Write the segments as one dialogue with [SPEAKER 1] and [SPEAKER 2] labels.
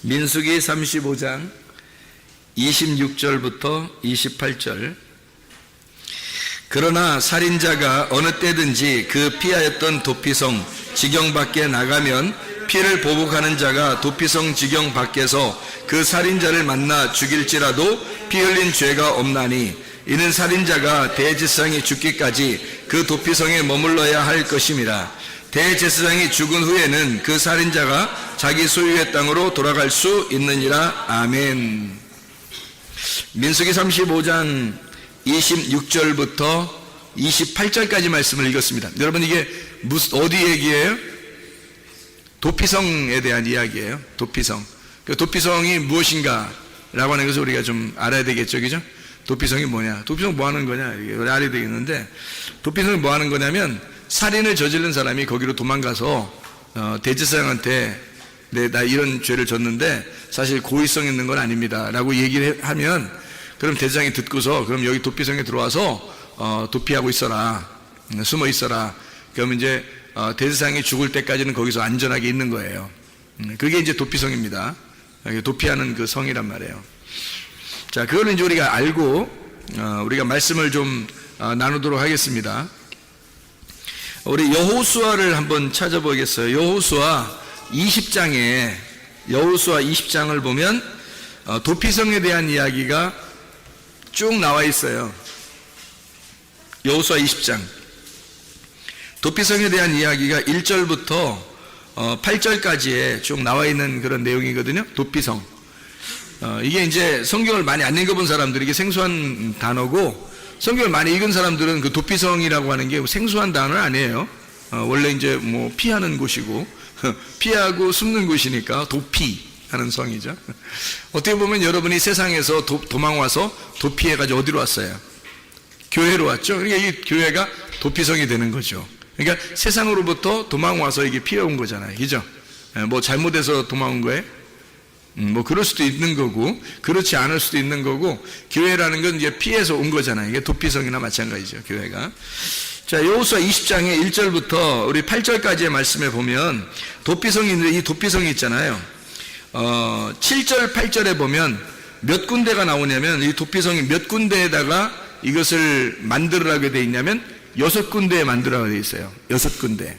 [SPEAKER 1] 민수기 35장 26절부터 28절. 그러나 살인자가 어느 때든지 그 피하였던 도피성 지경 밖에 나가면 피를 보복하는 자가 도피성 지경 밖에서 그 살인자를 만나 죽일지라도 피 흘린 죄가 없나니 이는 살인자가 대제사장이 죽기까지 그 도피성에 머물러야 할 것임이라. 대제사장이 죽은 후에는 그 살인자가 자기 소유의 땅으로 돌아갈 수 있느니라. 아멘. 민수기 35장 26절부터 28절까지 말씀을 읽었습니다. 여러분, 이게 어디 얘기예요? 도피성에 대한 이야기예요. 도피성. 그 도피성이 무엇인가 라고 하는 것을 우리가 좀 알아야 되겠죠, 그죠? 도피성이 뭐냐? 도피성 뭐 하는 거냐? 이게 알아야 되겠는데, 도피성이 뭐 하는 거냐면 살인을 저지른 사람이 거기로 도망가서 대제사장한테 나 이런 죄를 졌는데 사실 고의성 있는 건 아닙니다 라고 얘기를 하면, 그럼 대제사장이 듣고서 그럼 여기 도피성에 들어와서 도피하고 있어라, 숨어 있어라. 그러면 이제 대제사장이 죽을 때까지는 거기서 안전하게 있는 거예요. 그게 이제 도피성입니다. 도피하는 그 성이란 말이에요. 자, 그거는 이제 우리가 알고 우리가 말씀을 좀 나누도록 하겠습니다. 우리 여호수아를 한번 찾아보겠어요. 여호수아 20장을 보면 도피성에 대한 이야기가 쭉 나와 있어요. 여호수아 20장. 도피성에 대한 이야기가 1절부터 8절까지에 쭉 나와 있는 그런 내용이거든요. 도피성. 이게 이제 성경을 많이 안 읽어본 사람들에게 생소한 단어고, 성경을 많이 읽은 사람들은 그 도피성이라고 하는 게 생소한 단어는 아니에요. 원래 이제 뭐 피하는 곳이고, 피하고 숨는 곳이니까 도피하는 성이죠. 어떻게 보면 여러분이 세상에서 도망와서 도피해가지고 어디로 왔어요? 교회로 왔죠. 그러니까 이 교회가 도피성이 되는 거죠. 그러니까 세상으로부터 도망와서 이게 피해온 거잖아요. 그죠? 뭐 잘못해서 도망온 거예요? 뭐 그럴 수도 있는 거고, 그렇지 않을 수도 있는 거고, 교회라는 건 이제 피해서 온 거잖아요. 이게 도피성이나 마찬가지죠, 교회가. 자, 여호수아 20장의 1절부터 우리 8절까지의 말씀에 보면 도피성이 있는데, 이 도피성이 있잖아요. 7절, 8절에 보면 몇 군데가 나오냐면, 이 도피성이 몇 군데에다가 이것을 만들으라고 되어 있냐면 6군데에 만들어야 되어 있어요. 6군데.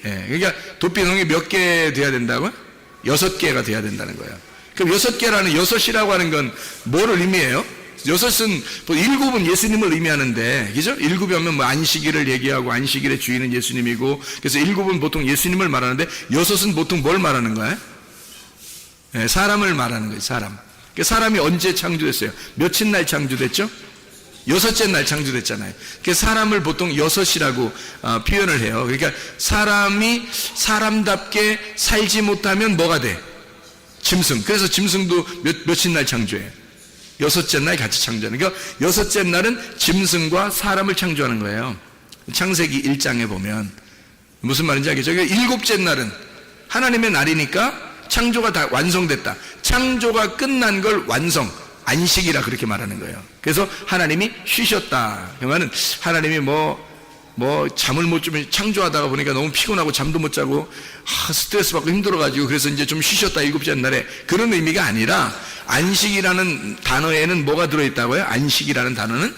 [SPEAKER 1] 예, 그러니까 도피성이 몇 개 돼야 된다고요? 6개가 돼야 된다는 거예요. 그럼 6개라는 6이라고 하는 건 뭐를 의미해요? 6은, 7은 예수님을 의미하는데, 그죠? 7이 하면 뭐 안식일을 얘기하고, 안식일의 주인은 예수님이고, 그래서 7은 보통 예수님을 말하는데, 6은 보통 뭘 말하는 거예요? 네, 사람을 말하는 거예요, 사람. 사람이 언제 창조됐어요? 며칠 날 창조됐죠? 6째 날 창조됐잖아요. 그래서 사람을 보통 6이라고 표현을 해요. 그러니까 사람이 사람답게 살지 못하면 뭐가 돼? 짐승. 그래서 짐승도 며칠 날 창조해요? 6째 날 같이 창조하는. 그러니까 6째 날은 짐승과 사람을 창조하는 거예요. 창세기 1장에 보면 무슨 말인지 알겠죠? 그러니까 7째 날은 하나님의 날이니까 창조가 다 완성됐다. 창조가 끝난 걸 완성, 안식이라 그렇게 말하는 거예요. 그래서 하나님이 쉬셨다. 그러면은 하나님이 잠을 못 주면 창조하다가 보니까 너무 피곤하고 잠도 못 자고 스트레스 받고 힘들어가지고 그래서 이제 좀 쉬셨다 7째 날에, 그런 의미가 아니라, 안식이라는 단어에는 뭐가 들어있다고요? 안식이라는 단어는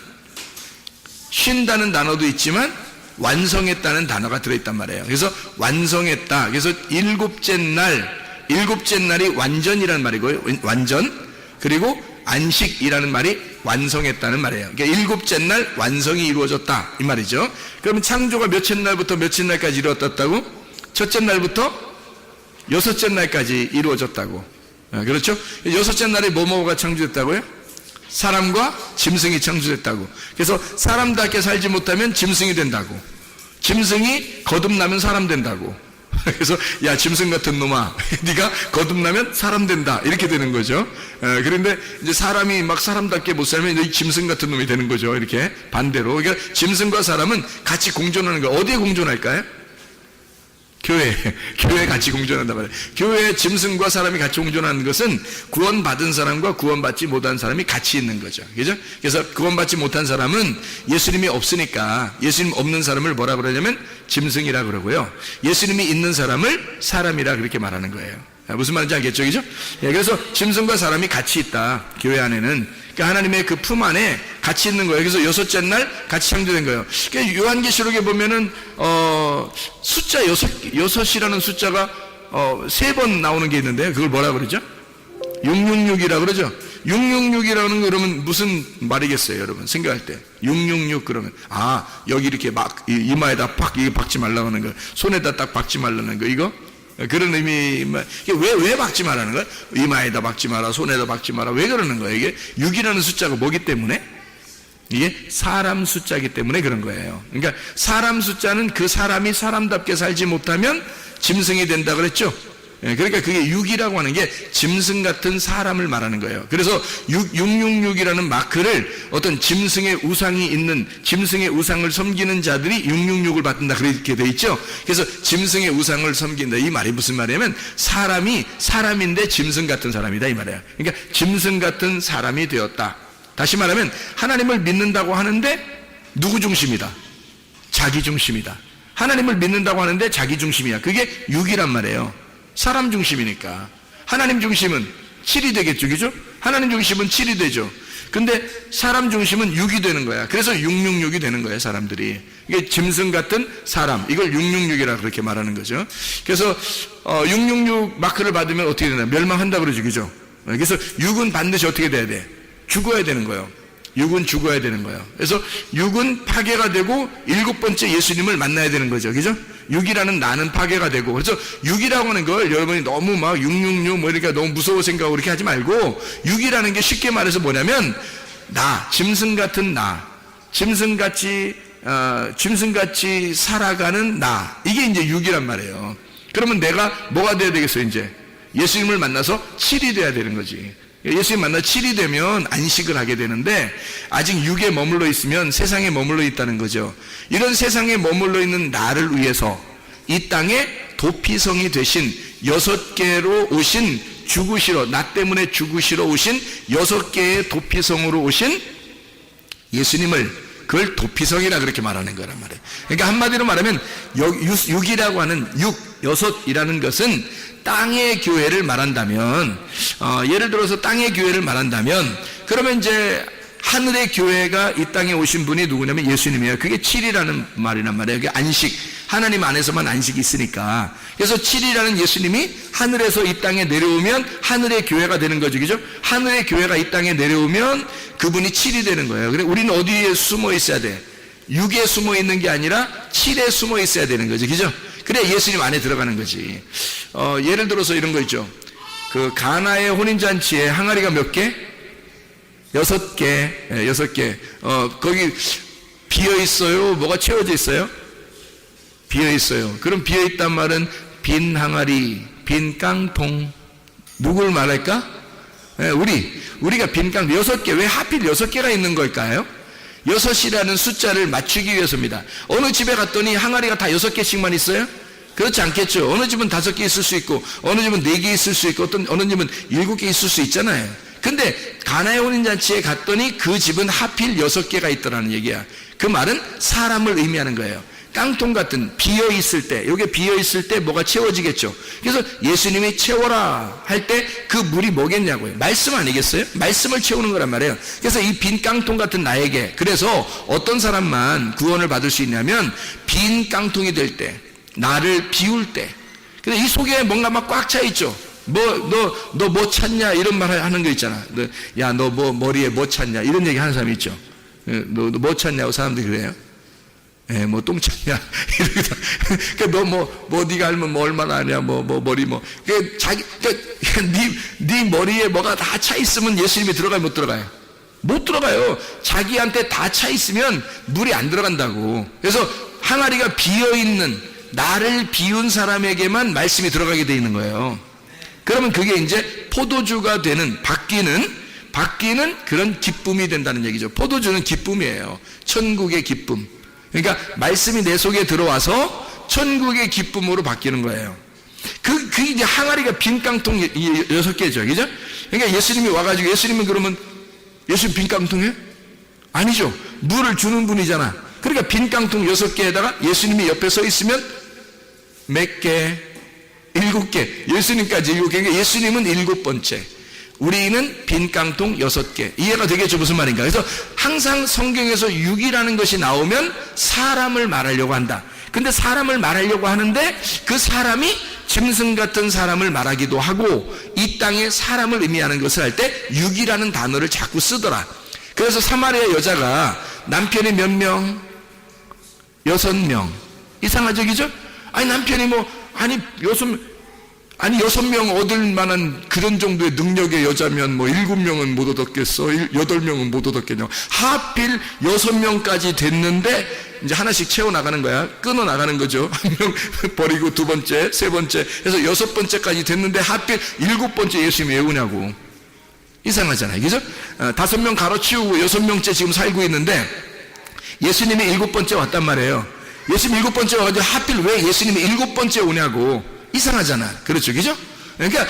[SPEAKER 1] 쉰다는 단어도 있지만 완성했다는 단어가 들어있단 말이에요. 그래서 완성했다. 그래서 7째 날이 완전이라는 말이고요. 완전. 그리고 안식이라는 말이 완성했다는 말이에요. 그러니까 7째 날 완성이 이루어졌다 이 말이죠. 그러면 창조가 몇째 날부터 몇째 날까지 이루어졌다고? 첫째 날부터 6째 날까지 이루어졌다고. 그렇죠? 6째 날에 뭐가 창조됐다고요? 사람과 짐승이 창조됐다고. 그래서 사람답게 살지 못하면 짐승이 된다고. 짐승이 거듭나면 사람 된다고. 그래서 야, 짐승 같은 놈아, 네가 거듭나면 사람 된다, 이렇게 되는 거죠. 그런데 이제 사람이 막 사람답게 못 살면 이 짐승 같은 놈이 되는 거죠. 이렇게 반대로. 그러니까 짐승과 사람은 같이 공존하는 거예요. 어디에 공존할까요? 교회 같이 공존한단 말이에요. 교회에 짐승과 사람이 같이 공존하는 것은 구원받은 사람과 구원받지 못한 사람이 같이 있는 거죠. 그죠? 그래서 구원받지 못한 사람은 예수님이 없으니까, 예수님 없는 사람을 뭐라 그러냐면 짐승이라 그러고요. 예수님이 있는 사람을 사람이라 그렇게 말하는 거예요. 무슨 말인지 알겠죠? 그죠? 예, 그래서 짐승과 사람이 같이 있다. 교회 안에는. 그러니까 하나님의 그 품 안에 같이 있는 거예요. 그래서 여섯째 날 같이 창조된 거예요. 그러니까 요한계시록에 보면은, 숫자 여섯이라는 숫자가, 3번 나오는 게 있는데요. 그걸 뭐라 그러죠? 666이라 그러죠? 666이라는 거 그러면 무슨 말이겠어요, 여러분? 생각할 때. 666 그러면, 여기 이렇게 막, 이마에다 팍, 이게 박지 말라고 하는 거, 손에다 딱 박지 말라는 거, 이거? 그런 의미, 왜 박지 말라는 거야? 이마에다 박지 마라, 손에다 박지 마라. 왜 그러는 거예요? 이게 6이라는 숫자가 뭐기 때문에? 이게 사람 숫자이기 때문에 그런 거예요. 그러니까 사람 숫자는 그 사람이 사람답게 살지 못하면 짐승이 된다 그랬죠? 그러니까 그게 6이라고 하는 게 짐승 같은 사람을 말하는 거예요. 그래서 666이라는 마크를 어떤 짐승의 우상이 있는, 짐승의 우상을 섬기는 자들이 666을 받는다 그렇게 돼 있죠. 그래서 짐승의 우상을 섬긴다, 이 말이 무슨 말이냐면 사람이 사람인데 짐승 같은 사람이다 이 말이에요. 그러니까 짐승 같은 사람이 되었다. 다시 말하면 하나님을 믿는다고 하는데 누구 중심이다? 자기 중심이다. 하나님을 믿는다고 하는데 자기 중심이야. 그게 6이란 말이에요. 사람 중심이니까. 하나님 중심은 7이 되겠죠, 그죠? 하나님 중심은 7이 되죠. 근데 사람 중심은 6이 되는 거야. 그래서 666이 되는 거예요, 사람들이. 이게 짐승 같은 사람, 이걸 666이라 그렇게 말하는 거죠. 그래서 666 마크를 받으면 어떻게 되나? 멸망한다 그러죠, 그죠? 그래서 6은 반드시 어떻게 돼야 돼? 죽어야 되는 거예요. 6은 죽어야 되는 거예요. 그래서 6은 파괴가 되고 7번째 예수님을 만나야 되는 거죠. 그죠? 6이라는 나는 파괴가 되고. 그래서 6이라고 하는 걸 여러분이 너무 막 666 뭐 이렇게 너무 무서워 생각하고 그렇게 하지 말고 6이라는 게 쉽게 말해서 뭐냐면 나, 짐승 같은 나, 짐승같이 살아가는 나. 이게 이제 6이란 말이에요. 그러면 내가 뭐가 돼야 되겠어요, 이제? 예수님을 만나서 7이 돼야 되는 거지. 예수님 만나 7이 되면 안식을 하게 되는데 아직 6에 머물러 있으면 세상에 머물러 있다는 거죠. 이런 세상에 머물러 있는 나를 위해서 이 땅에 도피성이 되신 6개로 오신 죽으시러, 나 때문에 죽으시러 오신 6개의 도피성으로 오신 예수님을, 그걸 도피성이라 그렇게 말하는 거란 말이에요. 그러니까 한마디로 말하면 6이라고 하는 6이라는 것은 땅의 교회를 말한다면, 예를 들어서 땅의 교회를 말한다면, 그러면 이제 하늘의 교회가 이 땅에 오신 분이 누구냐면 예수님이에요. 그게 7이라는 말이란 말이에요. 그게 안식, 하나님 안에서만 안식이 있으니까. 그래서 7이라는 예수님이 하늘에서 이 땅에 내려오면 하늘의 교회가 되는 거죠, 그죠? 하늘의 교회가 이 땅에 내려오면 그분이 7이 되는 거예요. 그래, 우리는 어디에 숨어 있어야 돼? 6에 숨어 있는 게 아니라 7에 숨어 있어야 되는 거죠, 그죠? 그래 예수님 안에 들어가는 거지. 예를 들어서 이런 거 있죠. 그 가나의 혼인잔치에 항아리가 몇 개? 6개. 6개. 거기 비어 있어요? 뭐가 채워져 있어요? 비어 있어요. 그럼 비어 있단 말은 빈 항아리, 빈 깡통. 누굴 말할까? 우리가 빈 깡통 6개. 왜 하필 6개가 있는 걸까요? 6이라는 숫자를 맞추기 위해서입니다. 어느 집에 갔더니 항아리가 다 6개씩만 있어요? 그렇지 않겠죠. 어느 집은 5개 있을 수 있고, 어느 집은 4개 있을 수 있고, 어느 집은 7개 있을 수 있잖아요. 근데 가나의 혼인잔치에 갔더니 그 집은 하필 6개가 있더라는 얘기야. 그 말은 사람을 의미하는 거예요. 깡통 같은 비어있을 때, 이게 비어있을 때 뭐가 채워지겠죠. 그래서 예수님이 채워라 할 때 그 물이 뭐겠냐고요. 말씀 아니겠어요? 말씀을 채우는 거란 말이에요. 그래서 이 빈 깡통 같은 나에게, 그래서 어떤 사람만 구원을 받을 수 있냐면 빈 깡통이 될 때, 나를 비울 때. 근데 이 속에 뭔가 막 꽉 차 있죠. 너 뭐 찾냐? 이런 말 하는 거 있잖아. 야, 너 뭐 머리에 뭐 찾냐? 이런 얘기 하는 사람이 있죠. 너 뭐 찾냐고 사람들이 그래요. 뭐 똥 찾냐? 이러기도. 그러니까 네가 알면 뭐 얼마나 아냐? 머리 네 머리에 뭐가 다 차 있으면 예수님이 들어가요, 못 들어가요? 못 들어가요. 자기한테 다 차 있으면 물이 안 들어간다고. 그래서 항아리가 비어 있는, 나를 비운 사람에게만 말씀이 들어가게 돼 있는 거예요. 그러면 그게 이제 포도주가 되는, 바뀌는 그런 기쁨이 된다는 얘기죠. 포도주는 기쁨이에요. 천국의 기쁨. 그러니까 말씀이 내 속에 들어와서 천국의 기쁨으로 바뀌는 거예요. 그 이제 항아리가 빈 깡통 6개죠. 그죠? 그러니까 예수님이 와가지고, 예수님은 그러면 예수님 빈 깡통이에요? 아니죠. 물을 주는 분이잖아. 그러니까 빈 깡통 6개에다가 예수님이 옆에 서 있으면 몇 개? 7개, 예수님까지 7개. 그러니까 예수님은 7번째, 우리는 빈 깡통 6개. 이해가 되겠죠? 무슨 말인가? 그래서 항상 성경에서 6이라는 것이 나오면 사람을 말하려고 한다. 근데 사람을 말하려고 하는데 그 사람이 짐승 같은 사람을 말하기도 하고, 이 땅에 사람을 의미하는 것을 할 때 6이라는 단어를 자꾸 쓰더라. 그래서 사마리아 여자가 남편이 몇 명? 6명. 이상하죠, 그죠? 아니, 남편이 아니 6명 얻을 만한 그런 정도의 능력의 여자면 7명은 못 얻었겠어? 8명은 못 얻었겠냐? 하필 6명까지 됐는데 이제 하나씩 채워나가는 거야. 끊어나가는 거죠. 한 명 버리고 2번째, 3번째 해서 6번째까지 됐는데 하필 7번째 예수님이 왜 오냐고. 이상하잖아요, 그죠? 5명 가로치우고 6명째 지금 살고 있는데 예수님이 7번째 왔단 말이에요. 예수님 7번째 와가지고 하필 왜 예수님이 7번째 오냐고. 이상하잖아. 그렇죠, 그죠? 그러니까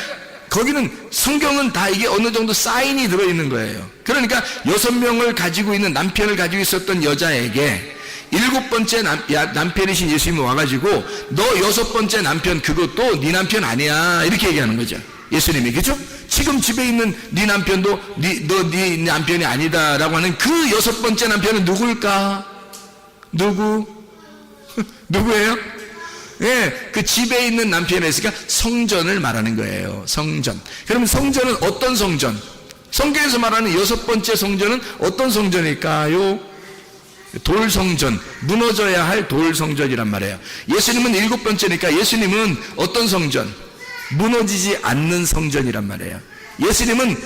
[SPEAKER 1] 거기는, 성경은 다 이게 어느 정도 사인이 들어있는 거예요. 그러니까 6명을 가지고 있는, 남편을 가지고 있었던 여자에게 7번째 남편이신 예수님이 와가지고 너 6번째 남편 그것도 네 남편 아니야, 이렇게 얘기하는 거죠, 예수님이. 그죠? 지금 집에 있는 네 남편도 네 남편이 아니다 라고 하는 그 6번째 남편은 누굴까? 누구예요? 예, 그 집에 있는 남편이 있으니까 성전을 말하는 거예요. 성전. 그러면 성전은 어떤 성전? 성경에서 말하는 6번째 성전은 어떤 성전일까요? 돌성전, 무너져야 할 돌성전이란 말이에요. 예수님은 7번째니까 예수님은 어떤 성전? 무너지지 않는 성전이란 말이에요. 예수님은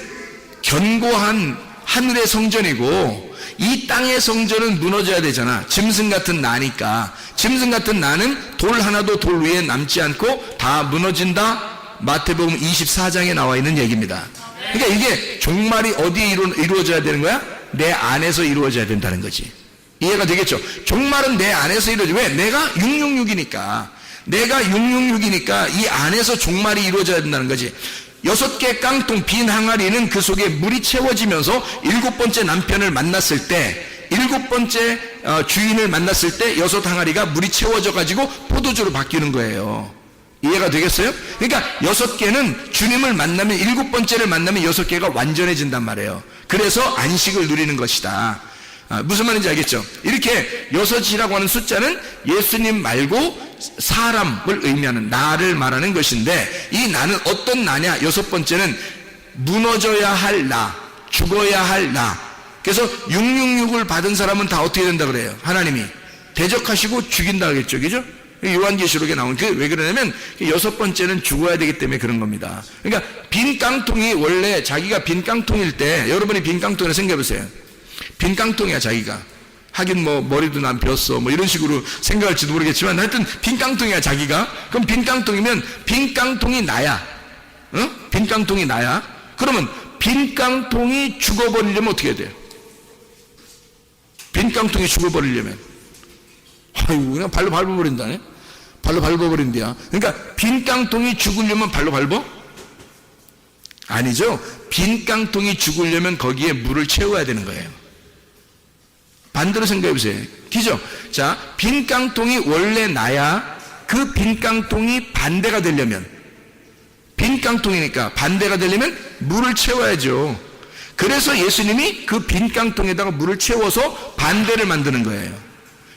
[SPEAKER 1] 견고한 하늘의 성전이고, 이 땅의 성전은 무너져야 되잖아. 짐승 같은 나니까. 짐승 같은 나는 돌 하나도 돌 위에 남지 않고 다 무너진다. 마태복음 24장에 나와 있는 얘기입니다. 그러니까 이게 종말이 어디에 이루어져야 되는 거야? 내 안에서 이루어져야 된다는 거지. 이해가 되겠죠? 종말은 내 안에서 이루어져. 왜? 내가 666이니까. 내가 666이니까 이 안에서 종말이 이루어져야 된다는 거지. 6개 깡통 빈 항아리는 그 속에 물이 채워지면서 7번째 남편을 만났을 때, 7번째 주인을 만났을 때 6 항아리가 물이 채워져 가지고 포도주로 바뀌는 거예요. 이해가 되겠어요? 그러니까 6개는 주님을 만나면, 7번째를 만나면 6개가 완전해진단 말이에요. 그래서 안식을 누리는 것이다. 무슨 말인지 알겠죠? 이렇게 6이라고 하는 숫자는 예수님 말고 사람을 의미하는, 나를 말하는 것인데, 이 나는 어떤 나냐? 6번째는 무너져야 할 나, 죽어야 할 나. 그래서 666을 받은 사람은 다 어떻게 된다 그래요? 하나님이 대적하시고 죽인다 하겠죠, 그죠? 요한계시록에 나온, 왜 그러냐면 6번째는 죽어야 되기 때문에 그런 겁니다. 그러니까 빈 깡통이, 원래 자기가 빈 깡통일 때, 여러분이 빈 깡통을 생각해보세요. 빈 깡통이야, 자기가. 하긴 머리도 난 비었어, 이런 식으로 생각할지도 모르겠지만, 하여튼 빈 깡통이야, 자기가. 그럼 빈 깡통이면 빈 깡통이 나야. 빈 깡통이 나야. 그러면 빈 깡통이 죽어버리려면 어떻게 해야 돼요? 빈 깡통이 죽어버리려면, 아이고, 그냥 발로 밟아버린다네. 발로 밟아버린대야. 그러니까 빈 깡통이 죽으려면 발로 밟아? 아니죠. 빈 깡통이 죽으려면 거기에 물을 채워야 되는 거예요. 반대로 생각해보세요. 그죠? 자, 빈 깡통이 원래 나야 그 빈 깡통이 반대가 되려면, 빈 깡통이니까 반대가 되려면 물을 채워야죠. 그래서 예수님이 그 빈 깡통에다가 물을 채워서 반대를 만드는 거예요.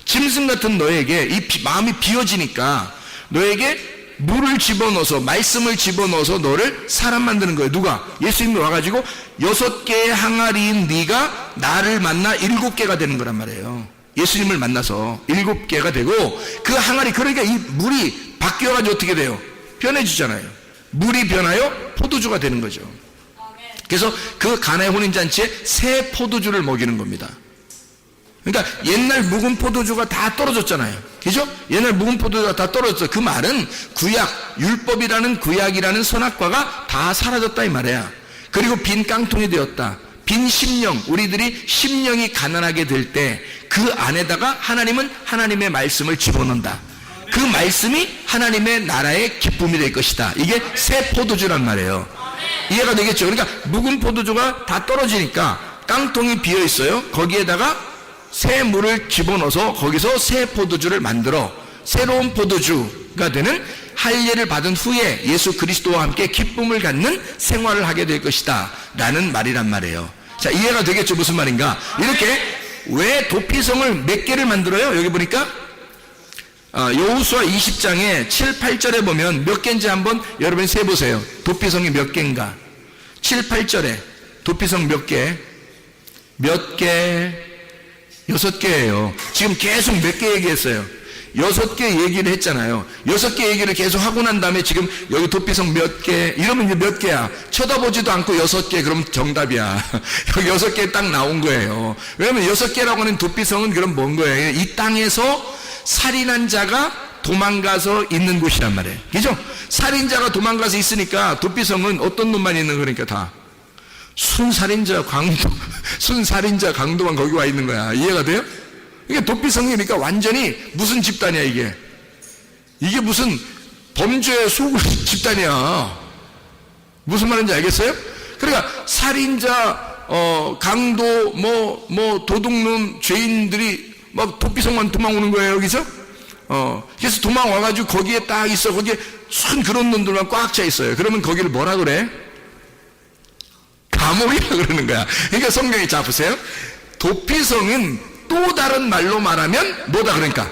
[SPEAKER 1] 짐승 같은 너에게 마음이 비어지니까 너에게 물을 집어넣어서, 말씀을 집어넣어서 너를 사람 만드는 거예요. 누가? 예수님이 와가지고 6개의 항아리인 네가 나를 만나 7개가 되는 거란 말이에요. 예수님을 만나서 7개가 되고, 그 항아리, 그러니까 이 물이 바뀌어가지고 어떻게 돼요? 변해지잖아요. 물이 변하여 포도주가 되는 거죠. 그래서 그 가나의 혼인잔치에 새 포도주를 먹이는 겁니다. 그러니까 옛날 묵은 포도주가 다 떨어졌잖아요. 그죠? 옛날 묵은 포도주가 다 떨어졌어. 그 말은 구약, 율법이라는 구약이라는 선악과가 다 사라졌다 이 말이야. 그리고 빈 깡통이 되었다. 빈 심령, 우리들이 심령이 가난하게 될 때 그 안에다가 하나님은 하나님의 말씀을 집어넣는다. 그 말씀이 하나님의 나라의 기쁨이 될 것이다. 이게 새 포도주란 말이에요. 이해가 되겠죠? 그러니까 묵은 포도주가 다 떨어지니까 깡통이 비어 있어요. 거기에다가 새 물을 집어넣어서 거기서 새 포도주를 만들어 새로운 포도주가 되는 할례를 받은 후에 예수 그리스도와 함께 기쁨을 갖는 생활을 하게 될 것이다 라는 말이란 말이에요. 자, 이해가 되겠죠? 무슨 말인가? 이렇게 왜 도피성을 몇 개를 만들어요? 여기 보니까 여호수아 20장에 7, 8절에 보면 몇 개인지 한번 여러분이 세보세요. 도피성이 몇 개인가? 7, 8절에 도피성 몇 개? 몇 개? 6개예요. 지금 계속 몇 개 얘기했어요? 6개 얘기를 했잖아요. 6개 얘기를 계속 하고 난 다음에 지금 여기 도피성 몇 개? 이러면 이제 몇 개야? 쳐다보지도 않고 6개, 그럼 정답이야. 여기 6개 딱 나온 거예요. 왜냐면 6개라고 하는 도피성은 그럼 뭔 거예요? 이 땅에서 살인한 자가 도망가서 있는 곳이란 말이에요. 그죠? 살인자가 도망가서 있으니까 도피성은 어떤 놈만 있는 거니까 다. 순살인자 강도만 거기 와 있는 거야. 이해가 돼요? 이게 도피성이니까 완전히 무슨 집단이야, 이게? 이게 무슨 범죄의 소굴 집단이야. 무슨 말인지 알겠어요? 그러니까 살인자, 강도, 도둑놈, 죄인들이 막 도피성만 도망오는 거예요, 여기서? 그래서 도망와가지고 거기에 딱 있어. 거기에 순 그런 놈들만 꽉 차 있어요. 그러면 거기를 뭐라 그래? 감옥이라 그러는 거야. 그러니까 성경에 자 보세요. 도피성은 또 다른 말로 말하면 뭐다 그러니까?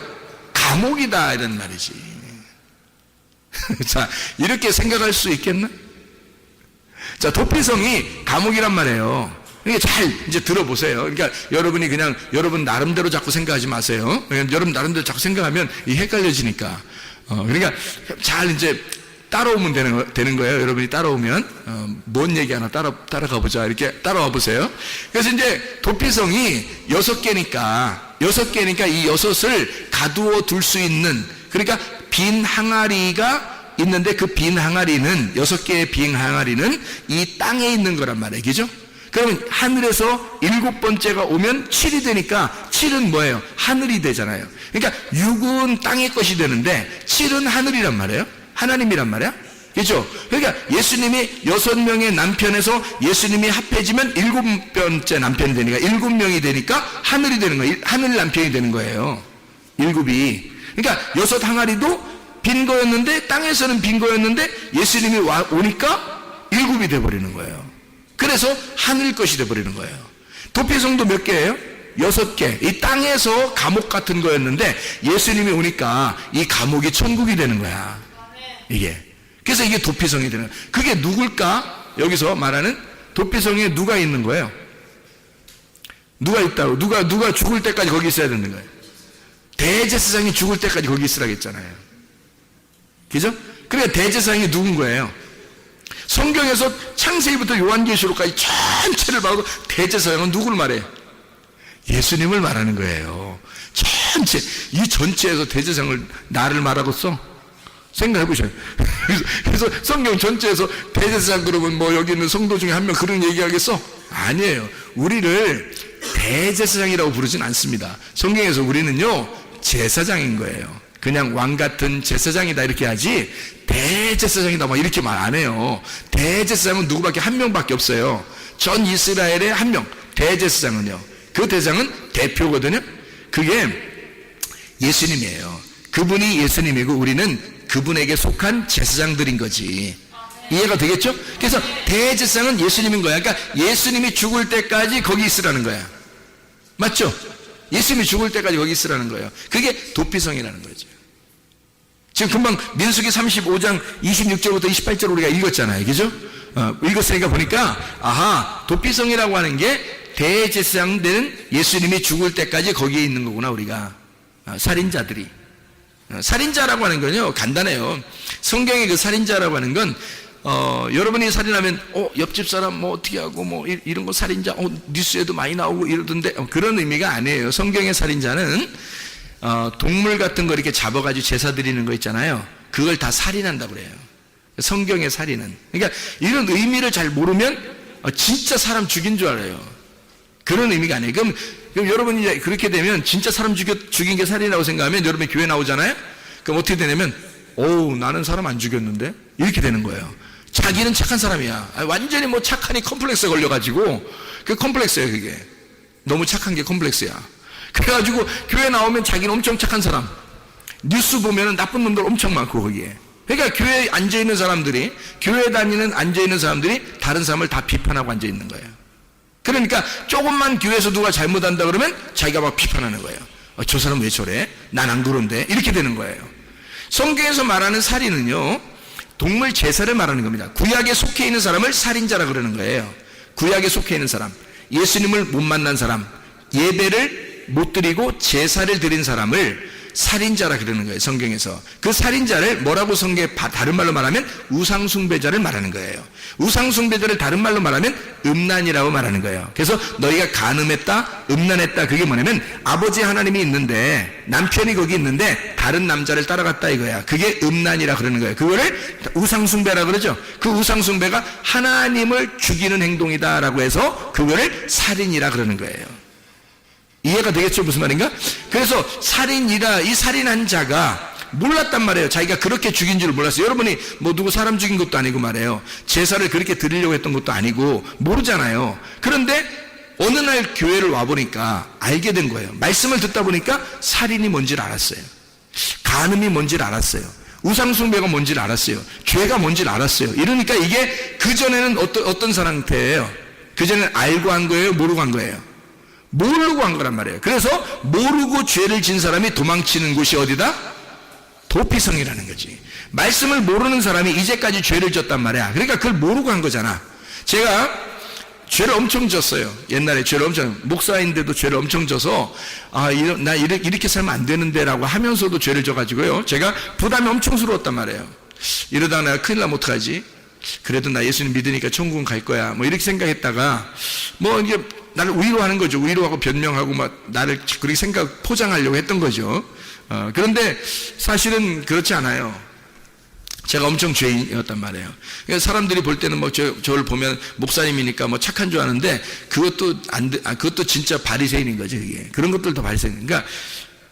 [SPEAKER 1] 감옥이다 이런 말이지. 자, 이렇게 생각할 수 있겠나? 자, 도피성이 감옥이란 말이에요. 그러니까 잘 이제 들어보세요. 그러니까 여러분이 그냥 여러분 나름대로 자꾸 생각하지 마세요. 여러분 나름대로 자꾸 생각하면 이 헷갈려지니까. 그러니까 잘 이제 따라오면 되는 거예요. 여러분이 따라오면 뭔 얘기 하나 따라가 보자. 이렇게 따라와 보세요. 그래서 이제 도피성이 6개니까 이 6을 가두어 둘 수 있는, 그러니까 빈 항아리가 있는데 그 빈 항아리는 6개의 빈 항아리는 이 땅에 있는 거란 말이에요. 그죠? 그러면 하늘에서 7번째가 오면 7이 되니까 7은 뭐예요? 하늘이 되잖아요. 그러니까 6은 땅의 것이 되는데 7은 하늘이란 말이에요. 하나님이란 말이야. 그렇죠? 그러니까 예수님이 6명의 남편에서 예수님이 합해지면 7번째 남편이 되니까 7명이 되니까 하늘이 되는 거예요. 하늘 남편이 되는 거예요. 7이. 그러니까 6 항아리도 빈 거였는데, 땅에서는 빈 거였는데 예수님이 오니까 7이 돼버리는 거예요. 그래서 하늘 것이 돼버리는 거예요. 도피성도 몇 개예요? 6개. 이 땅에서 감옥 같은 거였는데 예수님이 오니까 이 감옥이 천국이 되는 거야. 이게. 그래서 이게 도피성이 되는 거예요. 그게 누굴까? 여기서 말하는 도피성에 누가 있는 거예요? 누가 있다고? 누가 죽을 때까지 거기 있어야 되는 거예요. 대제사장이 죽을 때까지 거기 있으라고 했잖아요. 그죠? 그러니까 대제사장이 누군 거예요? 성경에서 창세기부터 요한계시록까지 전체를 봐도 대제사장은 누구를 말해? 예수님을 말하는 거예요. 전체, 이 전체에서 대제사장을 나를 말하고 써? 생각해 보셔요. 그래서 성경 전체에서 대제사장 그러면 뭐 여기 있는 성도 중에 한 명 그런 얘기하겠어? 아니에요. 우리를 대제사장이라고 부르진 않습니다. 성경에서 우리는요 제사장인 거예요. 그냥 왕 같은 제사장이다 이렇게 하지 대제사장이다 뭐 이렇게 말 안 해요. 대제사장은 누구밖에 한 명밖에 없어요. 전 이스라엘에 한 명. 대제사장은요, 그 대장은 대표거든요. 그게 예수님이에요. 그분이 예수님이고 우리는 그분에게 속한 제사장들인 거지. 이해가 되겠죠? 그래서 대제사장은 예수님인 거야. 그러니까 예수님이 죽을 때까지 거기 있으라는 거야. 맞죠? 예수님이 죽을 때까지 거기 있으라는 거예요. 그게 도피성이라는 거죠. 지금 금방 민수기 35장 26절부터 28절 우리가 읽었잖아요. 그죠? 읽었으니까 보니까 아하, 도피성이라고 하는 게 대제사장 되는 예수님이 죽을 때까지 거기에 있는 거구나. 우리가 살인자들이. 살인자라고 하는 건요 간단해요. 성경의 그 살인자라고 하는 건 여러분이 살인하면 옆집 사람 뭐 어떻게 하고 뭐 이런 거 살인자 뉴스에도 많이 나오고 이러던데 그런 의미가 아니에요. 성경의 살인자는 동물 같은 거 이렇게 잡아가지고 제사 드리는 거 있잖아요. 그걸 다 살인한다고 그래요. 성경의 살인은. 그러니까 이런 의미를 잘 모르면 진짜 사람 죽인 줄 알아요. 그런 의미가 아니에요. 그럼 여러분이 이제 그렇게 되면 진짜 사람 죽인 게 살인이라고 생각하면 여러분이 교회 나오잖아요. 그럼 어떻게 되냐면 나는 사람 안 죽였는데 이렇게 되는 거예요. 자기는 착한 사람이야. 완전히 뭐 착하니 컴플렉스에 걸려가지고 그 컴플렉스예요. 그게 너무 착한 게 컴플렉스야. 그래가지고 교회 나오면 자기는 엄청 착한 사람, 뉴스 보면은 나쁜 놈들 엄청 많고 거기에. 그러니까 교회에 앉아있는 사람들이, 교회 다니는 앉아있는 사람들이 다른 사람을 다 비판하고 앉아있는 거예요. 그러니까 조금만 교회에서 누가 잘못한다 그러면 자기가 막 비판하는 거예요. 저 사람 왜 저래? 난 안 그런데. 이렇게 되는 거예요. 성경에서 말하는 살인은요, 동물 제사를 말하는 겁니다. 구약에 속해 있는 사람을 살인자라 그러는 거예요. 구약에 속해 있는 사람, 예수님을 못 만난 사람, 예배를 못 드리고 제사를 드린 사람을 살인자라 그러는 거예요. 성경에서. 그 살인자를 뭐라고 성경에 다른 말로 말하면 우상숭배자를 말하는 거예요. 우상숭배자를 다른 말로 말하면 음란이라고 말하는 거예요. 그래서 너희가 간음했다, 음란했다, 그게 뭐냐면 아버지 하나님이 있는데 남편이 거기 있는데 다른 남자를 따라갔다 이거야. 그게 음란이라 그러는 거예요. 그거를 우상숭배라 그러죠. 그 우상숭배가 하나님을 죽이는 행동이다라고 해서 그거를 살인이라 그러는 거예요. 이해가 되겠죠? 무슨 말인가? 그래서 살인이라, 이 살인한 자가 몰랐단 말이에요. 자기가 그렇게 죽인 줄을 몰랐어요. 여러분이 뭐 누구 사람 죽인 것도 아니고 말이에요. 제사를 그렇게 드리려고 했던 것도 아니고 모르잖아요. 그런데 어느 날 교회를 와보니까 알게 된 거예요. 말씀을 듣다 보니까 살인이 뭔지를 알았어요. 간음이 뭔지를 알았어요. 우상숭배가 뭔지를 알았어요. 죄가 뭔지를 알았어요. 이러니까 이게 그전에는 어떤 상태예요? 그전에는 알고 한 거예요? 모르고 한 거예요? 모르고 한 거란 말이에요. 그래서 모르고 죄를 진 사람이 도망치는 곳이 어디다? 도피성이라는 거지. 말씀을 모르는 사람이 이제까지 죄를 졌단 말이야. 그러니까 그걸 모르고 한 거잖아. 제가 죄를 엄청 졌어요. 옛날에 죄를 엄청, 목사인데도 죄를 엄청 져서 나 이렇게 살면 안 되는데 라고 하면서도 죄를 져가지고요, 제가 부담이 엄청스러웠단 말이에요. 이러다가 내가 큰일 나면 어떡하지? 그래도 나 예수님 믿으니까 천국은 갈 거야, 뭐 이렇게 생각했다가 뭐 이게 나를 위로하는 거죠. 위로하고 변명하고 막 나를 그렇게 포장하려고 했던 거죠. 그런데 사실은 그렇지 않아요. 제가 엄청 죄인이었단 말이에요. 그러니까 사람들이 볼 때는 뭐 저를 보면 목사님이니까 뭐 착한 줄 아는데 그것도 진짜 바리새인인 거죠. 이게 그런 것들도 바리새인. 그러니까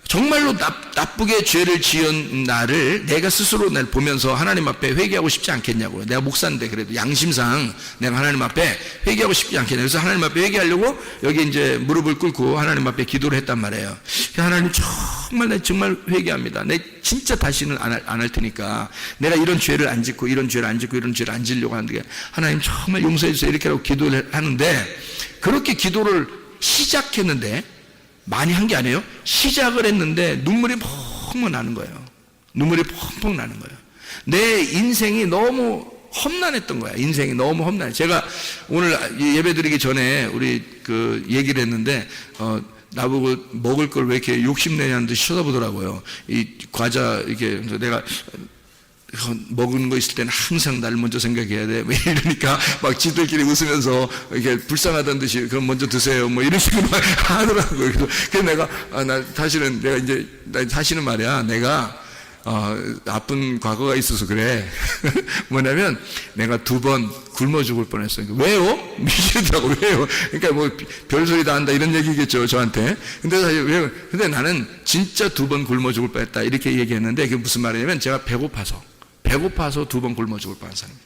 [SPEAKER 1] 정말로 나쁘게 죄를 지은 나를 내가 스스로 날 보면서 하나님 앞에 회개하고 싶지 않겠냐고요. 내가 목사인데 그래도 양심상 내가 하나님 앞에 회개하고 싶지 않겠냐. 그래서 하나님 앞에 회개하려고 여기 이제 무릎을 꿇고 하나님 앞에 기도를 했단 말이에요. 하나님 정말 회개합니다. 내 진짜 다시는 안 할 테니까 내가 이런 죄를 안 짓고 이런 죄를 안 짓고 이런 죄를 안 지려고 하는데 하나님 정말 용서해 주세요. 이렇게 하고 기도를 하는데, 그렇게 기도를 시작했는데 많이 한 게 아니에요. 시작을 했는데 눈물이 펑펑 나는 거예요. 눈물이 펑펑 나는 거예요. 내 인생이 너무 험난했던 거야. 인생이 너무 험난해. 제가 오늘 예배 드리기 전에 우리 그 얘기를 했는데 나보고 먹을 걸 왜 이렇게 욕심내냐는 듯이 쳐다보더라고요. 이 과자 이렇게 내가 먹은 거 있을 때는 항상 나를 먼저 생각해야 돼. 뭐 이러니까 막 지들끼리 웃으면서 이렇게 불쌍하다는 듯이 그럼 먼저 드세요. 뭐 이런 식으로 하더라고요. 그래서 내가 사실은 말이야. 내가 나쁜 과거가 있어서 그래. 뭐냐면 내가 2번 굶어 죽을 뻔했어요. 왜요? 미치더라고. 왜요? 그러니까 뭐 별소리 다 한다 이런 얘기겠죠, 저한테. 근데 사실 왜요? 근데 나는 진짜 2번 굶어 죽을 뻔했다 이렇게 얘기했는데, 그게 무슨 말이냐면 제가 배고파서 2번 굶어 죽을 뻔한 사람이에요.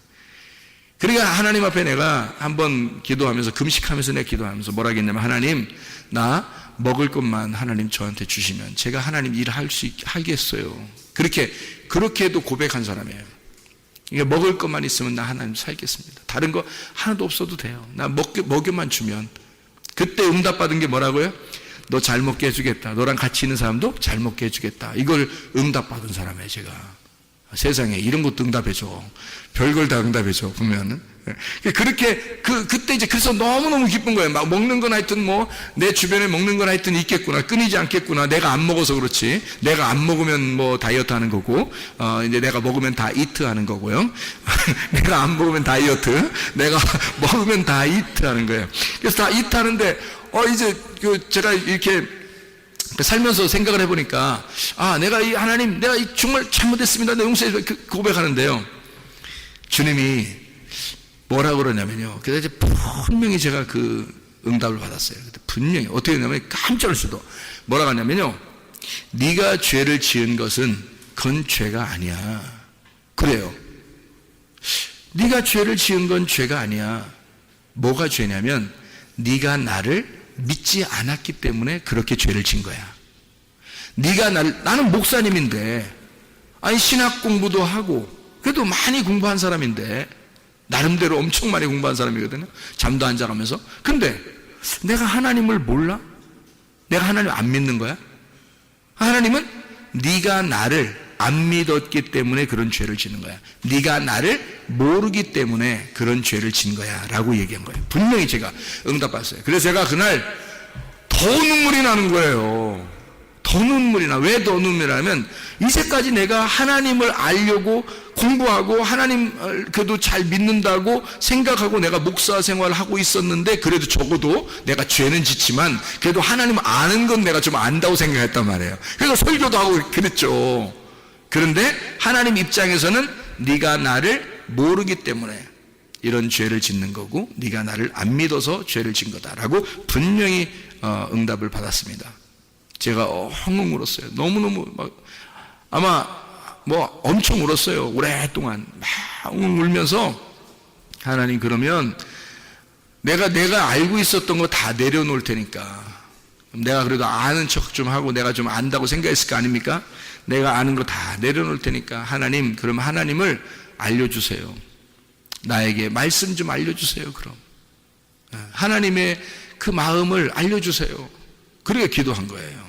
[SPEAKER 1] 그러니까 하나님 앞에 내가 한번 기도하면서, 금식하면서 내가 기도하면서 뭐라 했냐면, 하나님, 나 먹을 것만 하나님 저한테 주시면 제가 하나님 일 하겠어요. 그렇게도 고백한 사람이에요. 그러니까 먹을 것만 있으면 나 하나님 살겠습니다. 다른 거 하나도 없어도 돼요. 나 먹여만 주면. 그때 응답받은 게 뭐라고요? 너 잘 먹게 해주겠다. 너랑 같이 있는 사람도 잘 먹게 해주겠다. 이걸 응답받은 사람이에요, 제가. 세상에 이런 것도 응답해줘. 별걸 다 응답해줘, 보면은. 그렇게, 그때 이제 그래서 너무너무 기쁜 거예요. 막 먹는 건 하여튼 뭐, 내 주변에 먹는 건 하여튼 있겠구나. 끊이지 않겠구나. 내가 안 먹어서 그렇지. 내가 안 먹으면 뭐 다이어트 하는 거고, 이제 내가 먹으면 다 이트 하는 거고요. 내가 안 먹으면 다이어트. 내가 먹으면 다 이트 하는 거예요. 그래서 다 이트 하는데, 이제 제가 이렇게 살면서 생각을 해보니까, 내가 하나님, 내가 정말 잘못했습니다. 내 용서해 고백하는데요. 주님이 뭐라고 그러냐면요. 그래서 이제 분명히 제가 그 응답을 받았어요. 분명히. 어떻게 했냐면 깜짝 놀랄 수도. 뭐라고 하냐면요. 네가 죄를 지은 것은 그건 죄가 아니야. 그래요. 네가 죄를 지은 건 죄가 아니야. 뭐가 죄냐면 네가 나를 믿지 않았기 때문에 그렇게 죄를 진 거야. 나는 목사님인데, 신학 공부도 하고 그래도 많이 공부한 사람인데, 나름대로 엄청 많이 공부한 사람이거든요. 잠도 안 자가면서. 근데 내가 하나님을 몰라? 내가 하나님 안 믿는 거야? 하나님은 네가 나를 안 믿었기 때문에 그런 죄를 짓는 거야. 네가 나를 모르기 때문에 그런 죄를 진 거야 라고 얘기한 거예요. 분명히 제가 응답받았어요. 그래서 제가 그날 더 눈물이 나는 거예요. 더 눈물이 나. 왜 더 눈물이 나냐면 이제까지 내가 하나님을 알려고 공부하고 하나님 그래도 잘 믿는다고 생각하고 내가 목사 생활을 하고 있었는데, 그래도 적어도 내가 죄는 짓지만 그래도 하나님 아는 건 내가 좀 안다고 생각했단 말이에요. 그래서 설교도 하고 그랬죠. 그런데 하나님 입장에서는 네가 나를 모르기 때문에 이런 죄를 짓는 거고, 네가 나를 안 믿어서 죄를 진 거다라고 분명히 응답을 받았습니다. 제가 엉엉 울었어요. 너무너무 아마 엄청 울었어요. 오랫동안 막 엉엉 울면서, 하나님 그러면 내가 알고 있었던 거 다 내려놓을 테니까, 내가 그래도 아는 척 좀 하고 내가 좀 안다고 생각했을 거 아닙니까? 내가 아는 거 다 내려놓을 테니까 하나님, 그럼 하나님을 알려주세요. 나에게 말씀 좀 알려주세요. 그럼 하나님의 그 마음을 알려주세요. 그렇게 기도한 거예요.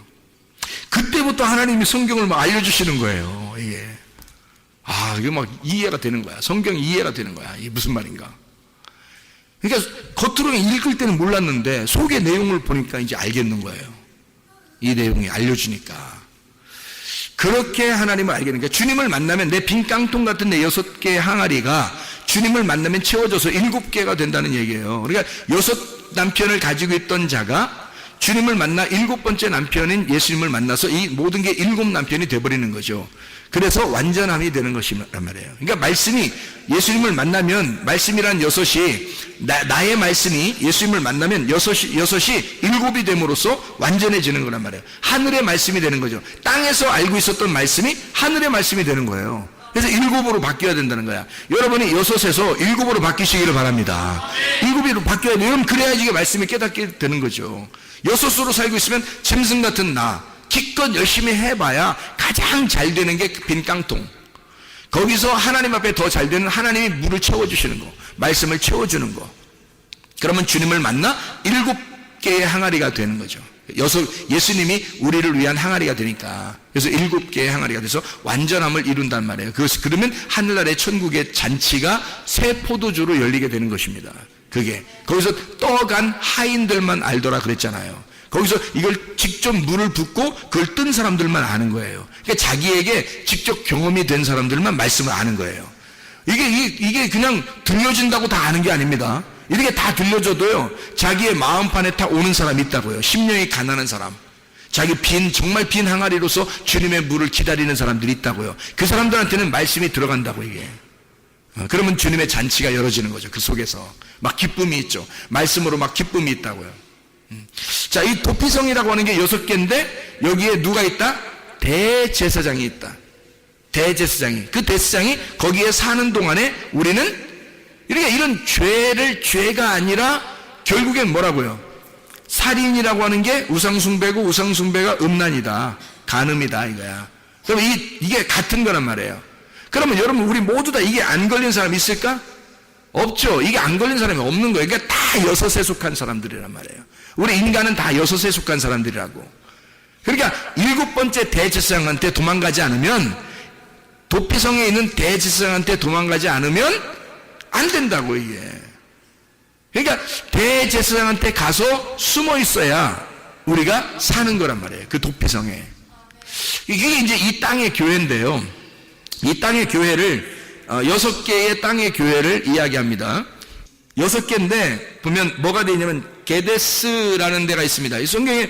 [SPEAKER 1] 그때부터 하나님이 성경을 막 알려주시는 거예요. 이게 이게 막 이해가 되는 거야. 성경이 이해가 되는 거야. 이게 무슨 말인가. 그러니까 겉으로 읽을 때는 몰랐는데 속의 내용을 보니까 이제 알겠는 거예요. 이 내용이 알려주니까. 그렇게 하나님을 알게 되니까, 주님을 만나면 내 빈 깡통 같은 내 6개의 항아리가 주님을 만나면 채워져서 7개가 된다는 얘기예요. 그러니까 6 남편을 가지고 있던 자가 주님을 만나 7번째 남편인 예수님을 만나서 이 모든 게 7 남편이 돼버리는 거죠. 그래서 완전함이 되는 것이란 말이에요. 그러니까 말씀이, 예수님을 만나면, 말씀이란 6이 나의 말씀이 예수님을 만나면 6이 7이 됨으로써 완전해지는 거란 말이에요. 하늘의 말씀이 되는 거죠. 땅에서 알고 있었던 말씀이 하늘의 말씀이 되는 거예요. 그래서 7으로 바뀌어야 된다는 거야. 여러분이 6에서 7으로 바뀌시기를 바랍니다. 7으로 바뀌어야 돼요. 그래야지 이게 말씀이 깨닫게 되는 거죠. 6으로 살고 있으면 짐승 같은 나, 기껏 열심히 해봐야 가장 잘 되는 게 빈 깡통. 거기서 하나님 앞에 더 잘 되는, 하나님이 물을 채워주시는 거, 말씀을 채워주는 거. 그러면 주님을 만나 7개의 항아리가 되는 거죠. 예수님이 우리를 위한 항아리가 되니까. 그래서 7개의 항아리가 돼서 완전함을 이룬단 말이에요. 그러면 하늘나라의 천국의 잔치가 새 포도주로 열리게 되는 것입니다. 그게 거기서 떠간 하인들만 알더라 그랬잖아요. 거기서 이걸 직접 물을 붓고 그걸 뜬 사람들만 아는 거예요. 그러니까 자기에게 직접 경험이 된 사람들만 말씀을 아는 거예요. 이게 그냥 들려진다고 다 아는 게 아닙니다. 이렇게 다 들려줘도요, 자기의 마음판에 다 오는 사람이 있다고요. 심령이 가난한 사람, 자기 정말 빈 항아리로서 주님의 물을 기다리는 사람들이 있다고요. 그 사람들한테는 말씀이 들어간다고. 이게 그러면 주님의 잔치가 열어지는 거죠. 그 속에서 막 기쁨이 있죠. 말씀으로 막 기쁨이 있다고요. 자, 이 도피성이라고 하는 게 6개인데 여기에 누가 있다? 대제사장이 있다. 대제사장이, 그 대제사장이 거기에 사는 동안에 우리는 이렇게 이런 죄가 아니라 결국엔 뭐라고요? 살인이라고 하는 게 우상숭배고, 우상숭배가 음란이다, 간음이다 이거야. 그럼 이게 같은 거란 말이에요. 그러면 여러분, 우리 모두 다 이게 안 걸린 사람이 있을까? 없죠. 이게 안 걸린 사람이 없는 거예요. 그러니까 다 6에 속한 사람들이란 말이에요. 우리 인간은 다 6에 속한 사람들이라고. 그러니까 7번째 대제사장한테 도망가지 않으면, 도피성에 있는 대제사장한테 도망가지 않으면 안 된다고. 이게 그러니까 대제사장한테 가서 숨어 있어야 우리가 사는 거란 말이에요. 그 도피성에. 이게 이제 이 땅의 교회인데요, 이 땅의 교회를 6개의 땅의 교회를 이야기합니다. 6개인데 보면 뭐가 되어 있냐면 게데스라는 데가 있습니다. 이 성경에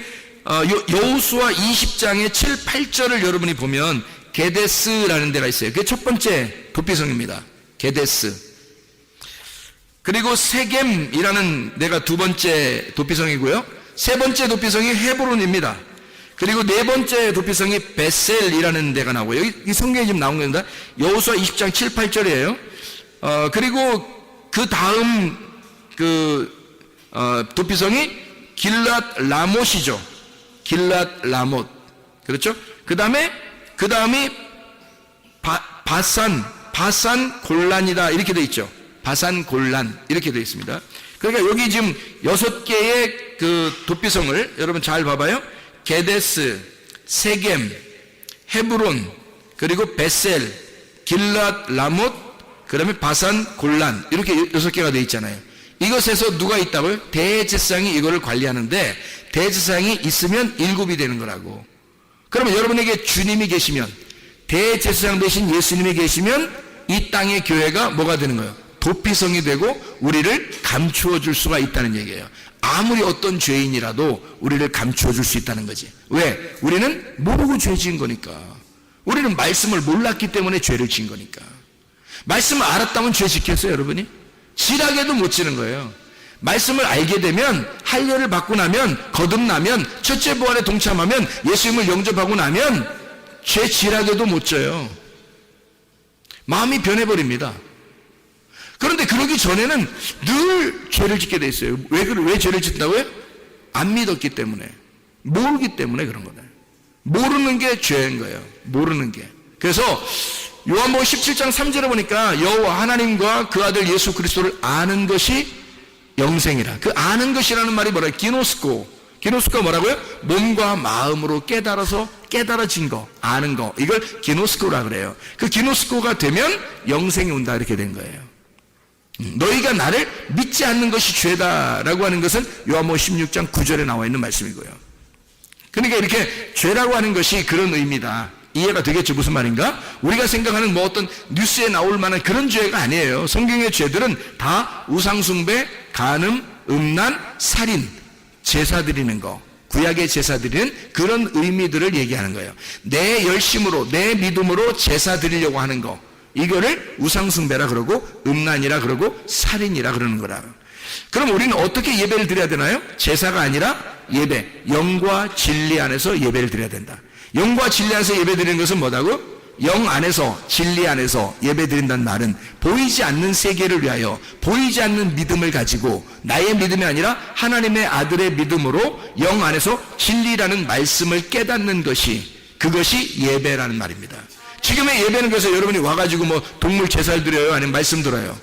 [SPEAKER 1] 여호수아 20장의 7, 8절을 여러분이 보면 게데스라는 데가 있어요. 그게 첫 번째 도피성입니다. 게데스. 그리고 세겜이라는 데가 두 번째 도피성이고요. 세 번째 도피성이 헤브론입니다. 그리고 네 번째 도피성이 베셀이라는 데가 나오고요. 여기 이 성경에 지금 나온 겁니다. 여호수아 20장 7, 8절이에요. 그리고 그 다음 도피성이 길랏 라못이죠. 길랏 라못. 그렇죠? 그 다음이 바산 골란이다 이렇게 돼 있죠. 바산 골란 이렇게 돼 있습니다. 그러니까 여기 지금 6개의 그 도피성을 여러분 잘 봐봐요. 게데스, 세겜, 헤브론, 그리고 베셀, 길랏, 라못, 그 다음에 바산, 골란 이렇게 6개가 돼 있잖아요. 이것에서 누가 있다고요? 대제사장이 이거를 관리하는데 대제사장이 있으면 7이 되는 거라고. 그러면 여러분에게 주님이 계시면, 대제사장 되신 예수님이 계시면 이 땅의 교회가 뭐가 되는 거예요? 도피성이 되고 우리를 감추어 줄 수가 있다는 얘기예요. 아무리 어떤 죄인이라도 우리를 감추어 줄 수 있다는 거지. 왜? 우리는 모르고 죄 지은 거니까. 우리는 말씀을 몰랐기 때문에 죄를 지은 거니까. 말씀을 알았다면 죄 지켰어요, 여러분이? 지라게도 못 지는 거예요. 말씀을 알게 되면, 할례를 받고 나면, 거듭나면, 첫째 부활에 동참하면, 예수님을 영접하고 나면 죄 지라게도 못 져요. 마음이 변해버립니다. 그런데 그러기 전에는 늘 죄를 짓게 돼 있어요. 왜 죄를 짓는다고요? 안 믿었기 때문에, 모르기 때문에 그런 거예요. 모르는 게 죄인 거예요. 모르는 게. 그래서 요한복음 17장 3절에 보니까 여호와 하나님과 그 아들 예수 그리스도를 아는 것이 영생이라. 그 아는 것이라는 말이 뭐라요? 기노스코. 기노스코가 뭐라고요? 몸과 마음으로 깨달아진 거, 아는 거. 이걸 기노스코라 그래요. 그 기노스코가 되면 영생이 온다 이렇게 된 거예요. 너희가 나를 믿지 않는 것이 죄다라고 하는 것은 요한복음 16장 9절에 나와 있는 말씀이고요. 그러니까 이렇게 죄라고 하는 것이 그런 의미다. 이해가 되겠죠? 무슨 말인가? 우리가 생각하는 뭐 어떤 뉴스에 나올 만한 그런 죄가 아니에요. 성경의 죄들은 다 우상숭배, 간음, 음란, 살인, 제사 드리는 거, 구약의 제사 드리는 그런 의미들을 얘기하는 거예요. 내 열심으로, 내 믿음으로 제사 드리려고 하는 거, 이거를 우상숭배라 그러고 음란이라 그러고 살인이라 그러는 거라. 그럼 우리는 어떻게 예배를 드려야 되나요? 제사가 아니라 예배, 영과 진리 안에서 예배를 드려야 된다. 영과 진리 안에서 예배 드리는 것은 뭐다고? 영 안에서, 진리 안에서 예배 드린다는 말은 보이지 않는 세계를 위하여 보이지 않는 믿음을 가지고 나의 믿음이 아니라 하나님의 아들의 믿음으로 영 안에서 진리라는 말씀을 깨닫는 것이, 그것이 예배라는 말입니다. 지금의 예배는 그래서 여러분이 와가지고 뭐 동물 제사를 드려요? 아니면 말씀 들어요?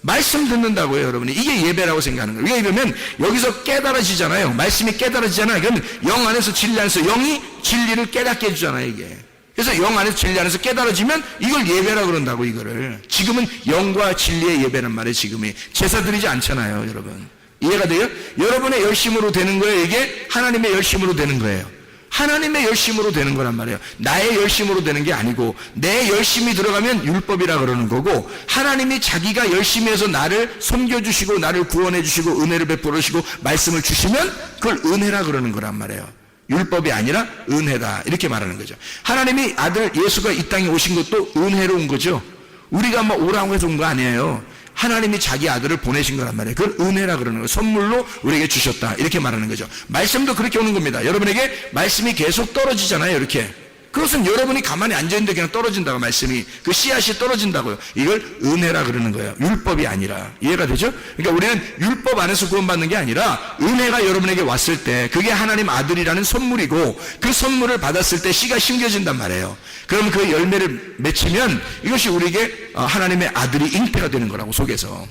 [SPEAKER 1] 말씀 듣는다고요, 여러분이. 이게 예배라고 생각하는 거예요. 왜 이러면 여기서 깨달아지잖아요. 말씀이 깨달아지잖아요. 그러면 영 안에서 진리 안에서 영이 진리를 깨닫게 해주잖아요, 이게. 그래서 영 안에서 진리 안에서 깨달아지면 이걸 예배라고 그런다고, 이거를. 지금은 영과 진리의 예배란 말이에요, 지금이. 제사 드리지 않잖아요, 여러분. 이해가 돼요? 여러분의 열심으로 되는 거예요, 이게? 하나님의 열심으로 되는 거예요. 하나님의 열심으로 되는 거란 말이에요. 나의 열심으로 되는 게 아니고, 내 열심이 들어가면 율법이라 그러는 거고, 하나님이 자기가 열심히 해서 나를 섬겨주시고 나를 구원해 주시고 은혜를 베풀어 주시고 말씀을 주시면 그걸 은혜라 그러는 거란 말이에요. 율법이 아니라 은혜다 이렇게 말하는 거죠. 하나님이 아들 예수가 이 땅에 오신 것도 은혜로 온 거죠. 우리가 뭐 오라고 해서 온 거 아니에요. 하나님이 자기 아들을 보내신 거란 말이에요. 그걸 은혜라 그러는 거예요. 선물로 우리에게 주셨다 이렇게 말하는 거죠. 말씀도 그렇게 오는 겁니다. 여러분에게 말씀이 계속 떨어지잖아요, 이렇게. 그것은 여러분이 가만히 앉아있는데 그냥 떨어진다고, 말씀이. 그 씨앗이 떨어진다고요. 이걸 은혜라 그러는 거예요. 율법이 아니라. 이해가 되죠? 그러니까 우리는 율법 안에서 구원받는 게 아니라 은혜가 여러분에게 왔을 때 그게 하나님 아들이라는 선물이고, 그 선물을 받았을 때 씨가 심겨진단 말이에요. 그러면 그 열매를 맺히면 이것이 우리에게 하나님의 아들이 잉태가 되는 거라고, 속에서.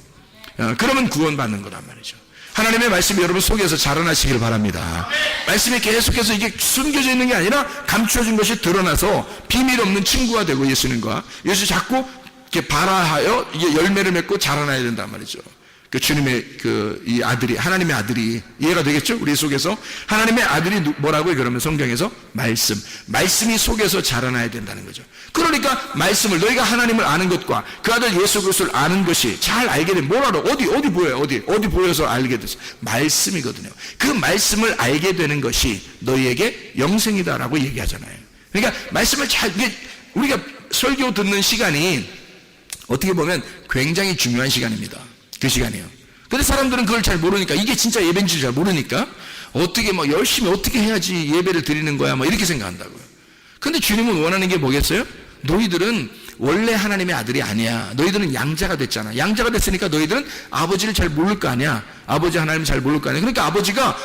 [SPEAKER 1] 그러면 구원받는 거란 말이죠. 하나님의 말씀이 여러분 속에서 자라나시길 바랍니다. 말씀이 계속해서 이게 숨겨져 있는 게 아니라 감추어진 것이 드러나서 비밀 없는 친구가 되고, 예수님과 예수 자꾸 이렇게 발화하여 이게 열매를 맺고 자라나야 된단 말이죠. 그 주님의 이 아들이, 하나님의 아들이. 이해가 되겠죠? 우리 속에서 하나님의 아들이 뭐라고요? 그러면 성경에서 말씀이 속에서 자라나야 된다는 거죠. 그러니까 말씀을, 너희가 하나님을 아는 것과 그 아들 예수 그리스도를 아는 것이, 잘 알게 되면 뭐라로, 어디 보여요? 어디 보여서 알게 됐어? 말씀이거든요. 그 말씀을 알게 되는 것이 너희에게 영생이다라고 얘기하잖아요. 그러니까 말씀을 우리가 설교 듣는 시간이 어떻게 보면 굉장히 중요한 시간입니다. 그 시간이에요. 근데 사람들은 그걸 잘 모르니까, 이게 진짜 예배인지 잘 모르니까 어떻게 뭐 열심히 어떻게 해야지 예배를 드리는 거야 뭐 이렇게 생각한다고요. 근데 주님은 원하는 게 뭐겠어요? 너희들은 원래 하나님의 아들이 아니야. 너희들은 양자가 됐잖아. 양자가 됐으니까 너희들은 아버지를 잘 모를 거 아니야. 아버지 하나님을 잘 모를 거 아니야. 그러니까 아버지가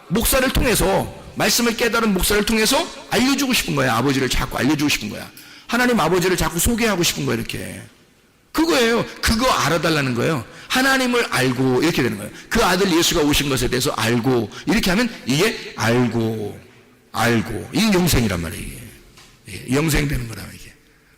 [SPEAKER 1] 목사를 통해서, 말씀을 깨달은 목사를 통해서 알려주고 싶은 거야. 아버지를 자꾸 알려주고 싶은 거야. 하나님 아버지를 자꾸 소개하고 싶은 거야, 이렇게. 그거예요. 그거 알아달라는 거예요. 하나님을 알고 이렇게 되는 거예요. 그 아들 예수가 오신 것에 대해서 알고 이렇게 하면 이게 알고 이게 영생이란 말이에요. 이게 영생되는 거라 이게.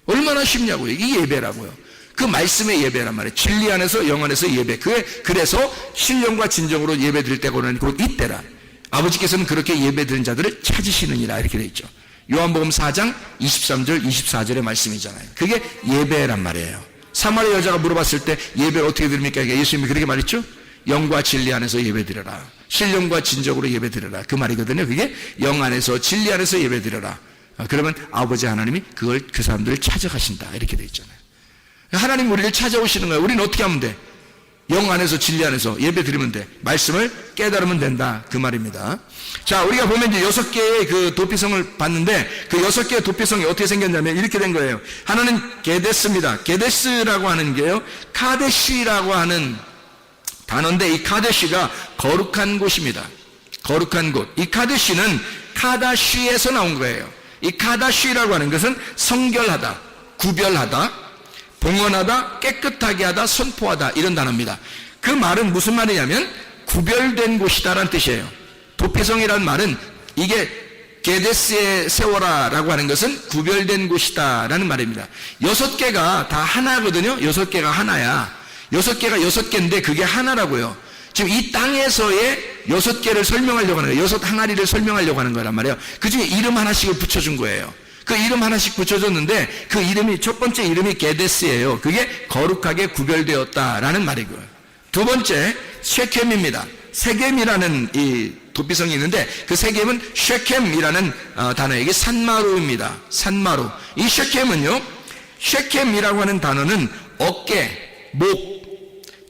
[SPEAKER 1] 얼마나 쉽냐고요. 이게 예배라고요. 그 말씀의 예배란 말이에요. 진리 안에서 영 안에서 예배. 그래서 신령과 진정으로 예배 드릴 때고는 곧 이때라. 아버지께서는 그렇게 예배 드린 자들을 찾으시느니라 이렇게 되어 있죠. 요한복음 4장 23절 24절의 말씀이잖아요. 그게 예배란 말이에요. 사마리아 여자가 물어봤을 때 예배를 어떻게 드립니까? 예수님이 그렇게 말했죠. 영과 진리 안에서 예배 드려라. 신령과 진정으로 예배 드려라. 그 말이거든요. 그게 영 안에서 진리 안에서 예배 드려라. 그러면 아버지 하나님이 그걸 그 사람들을 찾아가신다 이렇게 되어 있잖아요. 하나님 우리를 찾아오시는 거예요. 우리는 어떻게 하면 돼? 영 안에서 진리 안에서 예배 드리면 돼. 말씀을 깨달으면 된다 그 말입니다. 자, 우리가 보면 이제 6개의 그 도피성을 봤는데 그 6개의 도피성이 어떻게 생겼냐면 이렇게 된 거예요. 하나는 게데스입니다. 게데스라고 하는 게요, 카데시라고 하는 단어인데 이 카데시가 거룩한 곳입니다. 거룩한 곳. 이 카데시는 카다시에서 나온 거예요. 이 카다시라고 하는 것은 성결하다, 구별하다, 봉헌하다, 깨끗하게 하다, 선포하다 이런 단어입니다. 그 말은 무슨 말이냐면 구별된 곳이다라는 뜻이에요. 도피성이라는 말은 이게 게데스에 세워라라고 하는 것은 구별된 곳이다라는 말입니다. 6개가 다 하나거든요. 6개가 하나야. 6개가 6개인데 그게 하나라고요. 지금 이 땅에서의 6개를 설명하려고 하는 거예요. 6 항아리를 설명하려고 하는 거란 말이에요. 그 중에 이름 하나씩을 붙여준 거예요. 그 이름 하나씩 붙여줬는데 그 이름이 첫 번째 이름이 게데스예요. 그게 거룩하게 구별되었다라는 말이고요. 두 번째 쉐켐입니다. 세겜이라는 이 도피성이 있는데 그 세겜은 쉐켐이라는 단어에게 산마루입니다. 산마루. 이 쉐켐은요, 쉐켐이라고 하는 단어는 어깨, 목,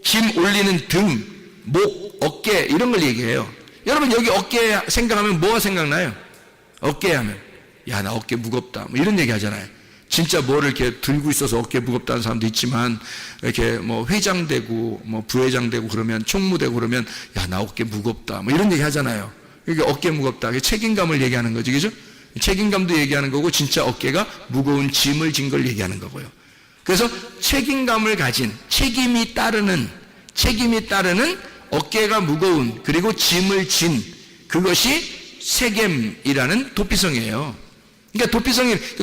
[SPEAKER 1] 짐 올리는 등, 목, 어깨 이런 걸 얘기해요. 여러분 여기 어깨 생각하면 뭐가 생각나요? 어깨 하면 야, 나 어깨 무겁다 뭐 이런 얘기 하잖아요. 진짜 뭐를 이렇게 들고 있어서 어깨 무겁다는 사람도 있지만 이렇게 뭐 회장 되고 뭐 부회장 되고 그러면 총무 되고 그러면 야, 나 어깨 무겁다 뭐 이런 얘기 하잖아요. 이게 어깨 무겁다. 책임감을 얘기하는 거죠. 그죠? 책임감도 얘기하는 거고 진짜 어깨가 무거운 짐을 진 걸 얘기하는 거고요. 그래서 책임감을 가진 책임이 따르는 어깨가 무거운 그리고 짐을 진 그것이 세겜이라는 도피성이에요. 그러니까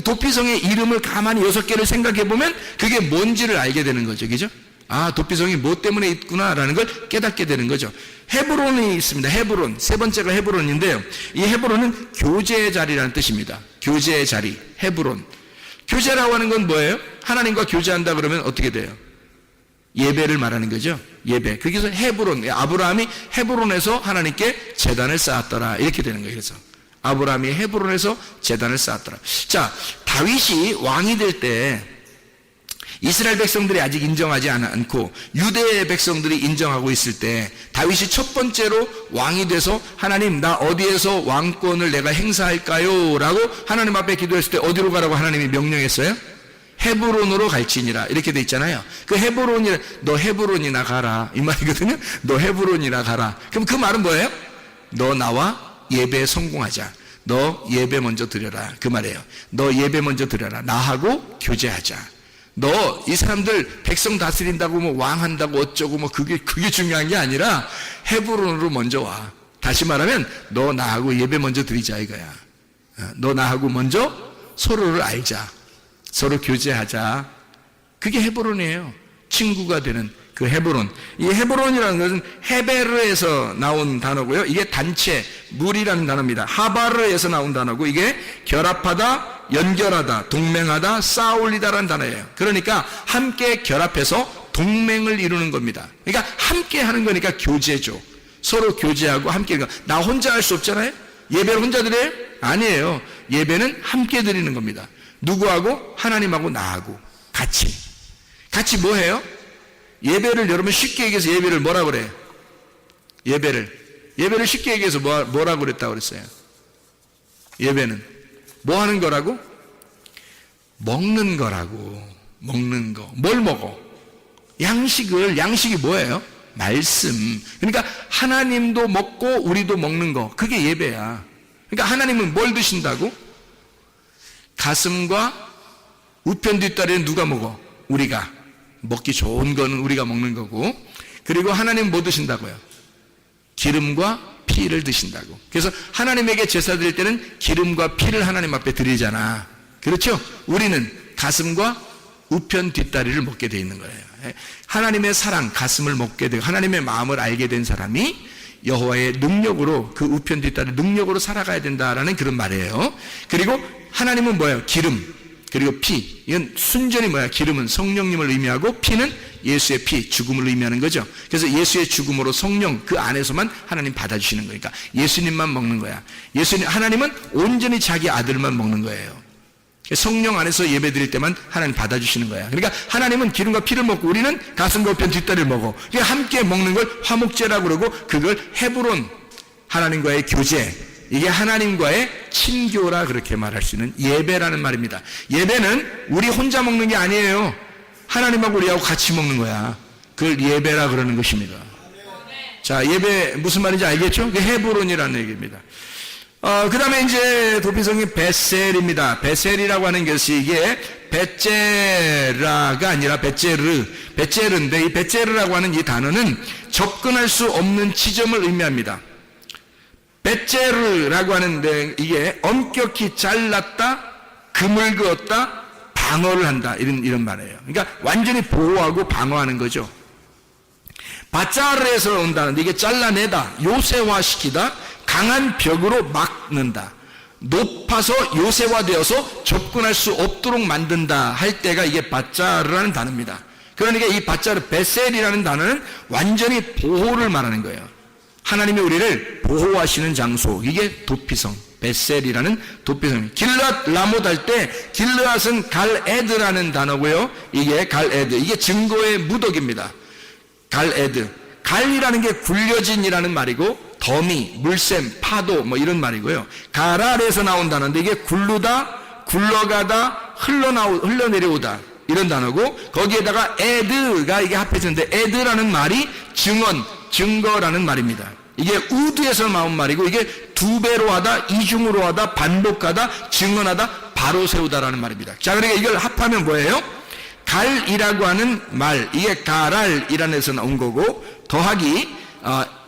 [SPEAKER 1] 도피성의 이름을 가만히 6개를 생각해 보면 그게 뭔지를 알게 되는 거죠. 그죠? 아, 도피성이 뭐 때문에 있구나라는 걸 깨닫게 되는 거죠. 헤브론이 있습니다. 헤브론. 세 번째가 헤브론인데요. 이 헤브론은 교제의 자리라는 뜻입니다. 교제의 자리. 헤브론. 교제라고 하는 건 뭐예요? 하나님과 교제한다 그러면 어떻게 돼요? 예배를 말하는 거죠. 예배. 거기서 헤브론. 아브라함이 헤브론에서 하나님께 제단을 쌓았더라. 이렇게 되는 거예요. 그래서 아브라함이 헤브론에서 제단을 쌓았더라. 자, 다윗이 왕이 될 때 이스라엘 백성들이 아직 인정하지 않고 유대 백성들이 인정하고 있을 때 다윗이 첫 번째로 왕이 돼서 하나님 나 어디에서 왕권을 내가 행사할까요? 라고 하나님 앞에 기도했을 때 어디로 가라고 하나님이 명령했어요? 헤브론으로 갈지니라 이렇게 돼 있잖아요. 그 헤브론이 너 헤브론이나 가라 이 말이거든요. 너 헤브론이나 가라. 그럼 그 말은 뭐예요? 너 나와 예배에 성공하자. 너 예배 먼저 드려라 그 말이에요. 너 예배 먼저 드려라. 나하고 교제하자. 너 이 사람들 백성 다스린다고 뭐 왕한다고 어쩌고 뭐 그게 중요한 게 아니라 헤브론으로 먼저 와. 다시 말하면 너 나하고 예배 먼저 드리자 이거야. 너 나하고 먼저 서로를 알자. 서로 교제하자. 그게 헤브론이에요. 친구가 되는 그 헤브론. 이 헤브론이라는 것은 헤베르에서 나온 단어고요. 이게 단체, 물이라는 단어입니다. 하바르에서 나온 단어고 이게 결합하다, 연결하다, 동맹하다, 쌓아올리다라는 단어예요. 그러니까 함께 결합해서 동맹을 이루는 겁니다. 그러니까 함께 하는 거니까 교제죠. 서로 교제하고 함께. 나 혼자 할 수 없잖아요. 예배를 혼자 드려요? 아니에요. 예배는 함께 드리는 겁니다. 누구하고? 하나님하고 나하고 같이 뭐 해요? 예배를 여러분 쉽게 얘기해서 예배를 뭐라 그래요? 예배를 쉽게 얘기해서 뭐라고 그랬다고 그랬어요? 예배는 뭐 하는 거라고? 먹는 거라고. 먹는 거. 뭘 먹어? 양식이 뭐예요? 말씀. 그러니까 하나님도 먹고 우리도 먹는 거. 그게 예배야. 그러니까 하나님은 뭘 드신다고? 가슴과 우편 뒷다리는 누가 먹어? 우리가. 먹기 좋은 거는 우리가 먹는 거고, 그리고 하나님 뭐 드신다고요? 기름과 피를 드신다고. 그래서 하나님에게 제사 드릴 때는 기름과 피를 하나님 앞에 드리잖아. 그렇죠? 우리는 가슴과 우편 뒷다리를 먹게 돼 있는 거예요. 하나님의 사랑, 가슴을 먹게 되고 하나님의 마음을 알게 된 사람이 여호와의 능력으로, 그 우편 뒷다리 능력으로 살아가야 된다라는 그런 말이에요. 그리고 하나님은 뭐예요? 기름, 그리고 피. 이건 순전히 뭐야? 기름은 성령님을 의미하고 피는 예수의 피, 죽음을 의미하는 거죠. 그래서 예수의 죽음으로 성령, 그 안에서만 하나님 받아주시는 거니까 예수님만 먹는 거야. 하나님은 온전히 자기 아들만 먹는 거예요. 성령 안에서 예배 드릴 때만 하나님 받아주시는 거야. 그러니까 하나님은 기름과 피를 먹고 우리는 가슴과 우편 뒷다리를 먹어. 그러니까 함께 먹는 걸 화목제라고 그러고, 그걸 헤브론, 하나님과의 교제, 이게 하나님과의 친교라 그렇게 말할 수 있는 예배라는 말입니다. 예배는 우리 혼자 먹는 게 아니에요. 하나님하고 우리하고 같이 먹는 거야. 그걸 예배라 그러는 것입니다. 자, 예배 무슨 말인지 알겠죠? 그게 헤브론이라는 얘기입니다. 그 다음에 이제 도피성이 베셀입니다. 베셀이라고 하는 것이 이게 베제라가 아니라 베제르인데, 이 베제르라고 하는 이 단어는 접근할 수 없는 지점을 의미합니다. 베제르라고 하는데 이게 엄격히 잘랐다, 금을 그었다, 방어를 한다, 이런 말이에요. 그러니까 완전히 보호하고 방어하는 거죠. 바짜르에서 온다는데 이게 잘라내다, 요새화시키다, 강한 벽으로 막는다, 높아서 요새화되어서 접근할 수 없도록 만든다 할 때가 이게 바짜르라는 단어입니다. 그러니까 이 바짜르, 베셀이라는 단어는 완전히 보호를 말하는 거예요. 하나님이 우리를 보호하시는 장소, 이게 도피성, 베셀이라는 도피성. 길르앗 라못 할 때 길르앗은 갈에드라는 단어고요. 이게 갈에드, 이게 증거의 무덕입니다. 갈에드, 갈이라는 게 굴려진이라는 말이고, 더미, 물샘, 파도 뭐 이런 말이고요. 가랄에서 나온 단어인데 이게 굴르다, 굴러가다, 흘러내려오다 이런 단어고, 거기에다가 에드가 이게 합해졌는데, 에드라는 말이 증언, 증거라는 말입니다. 이게 우드에서 나온 말이고, 이게 두 배로 하다, 이중으로 하다, 반복하다, 증언하다, 바로 세우다라는 말입니다. 자, 그러니까 이걸 합하면 뭐예요? 갈이라고 하는 말, 이게 가랄이라는 데서 나온 거고, 더하기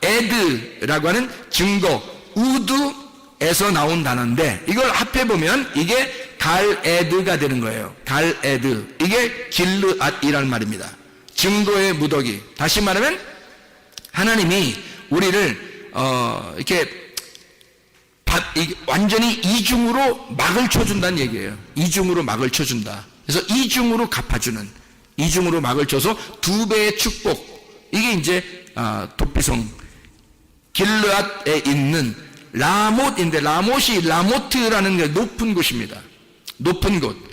[SPEAKER 1] 에드라고 하는 증거, 우드에서 나온 단어인데, 이걸 합해보면 이게 갈에드가 되는 거예요. 갈에드, 이게 길르앗이라는 말입니다. 증거의 무더기. 다시 말하면 하나님이 우리를 이렇게 완전히 이중으로 막을 쳐준다는 얘기예요. 이중으로 막을 쳐준다. 그래서 이중으로 갚아주는, 이중으로 막을 쳐서 두 배의 축복. 이게 이제 도피성 길르앗에 있는 라못인데, 라못이 라모트라는 게 높은 곳입니다. 높은 곳.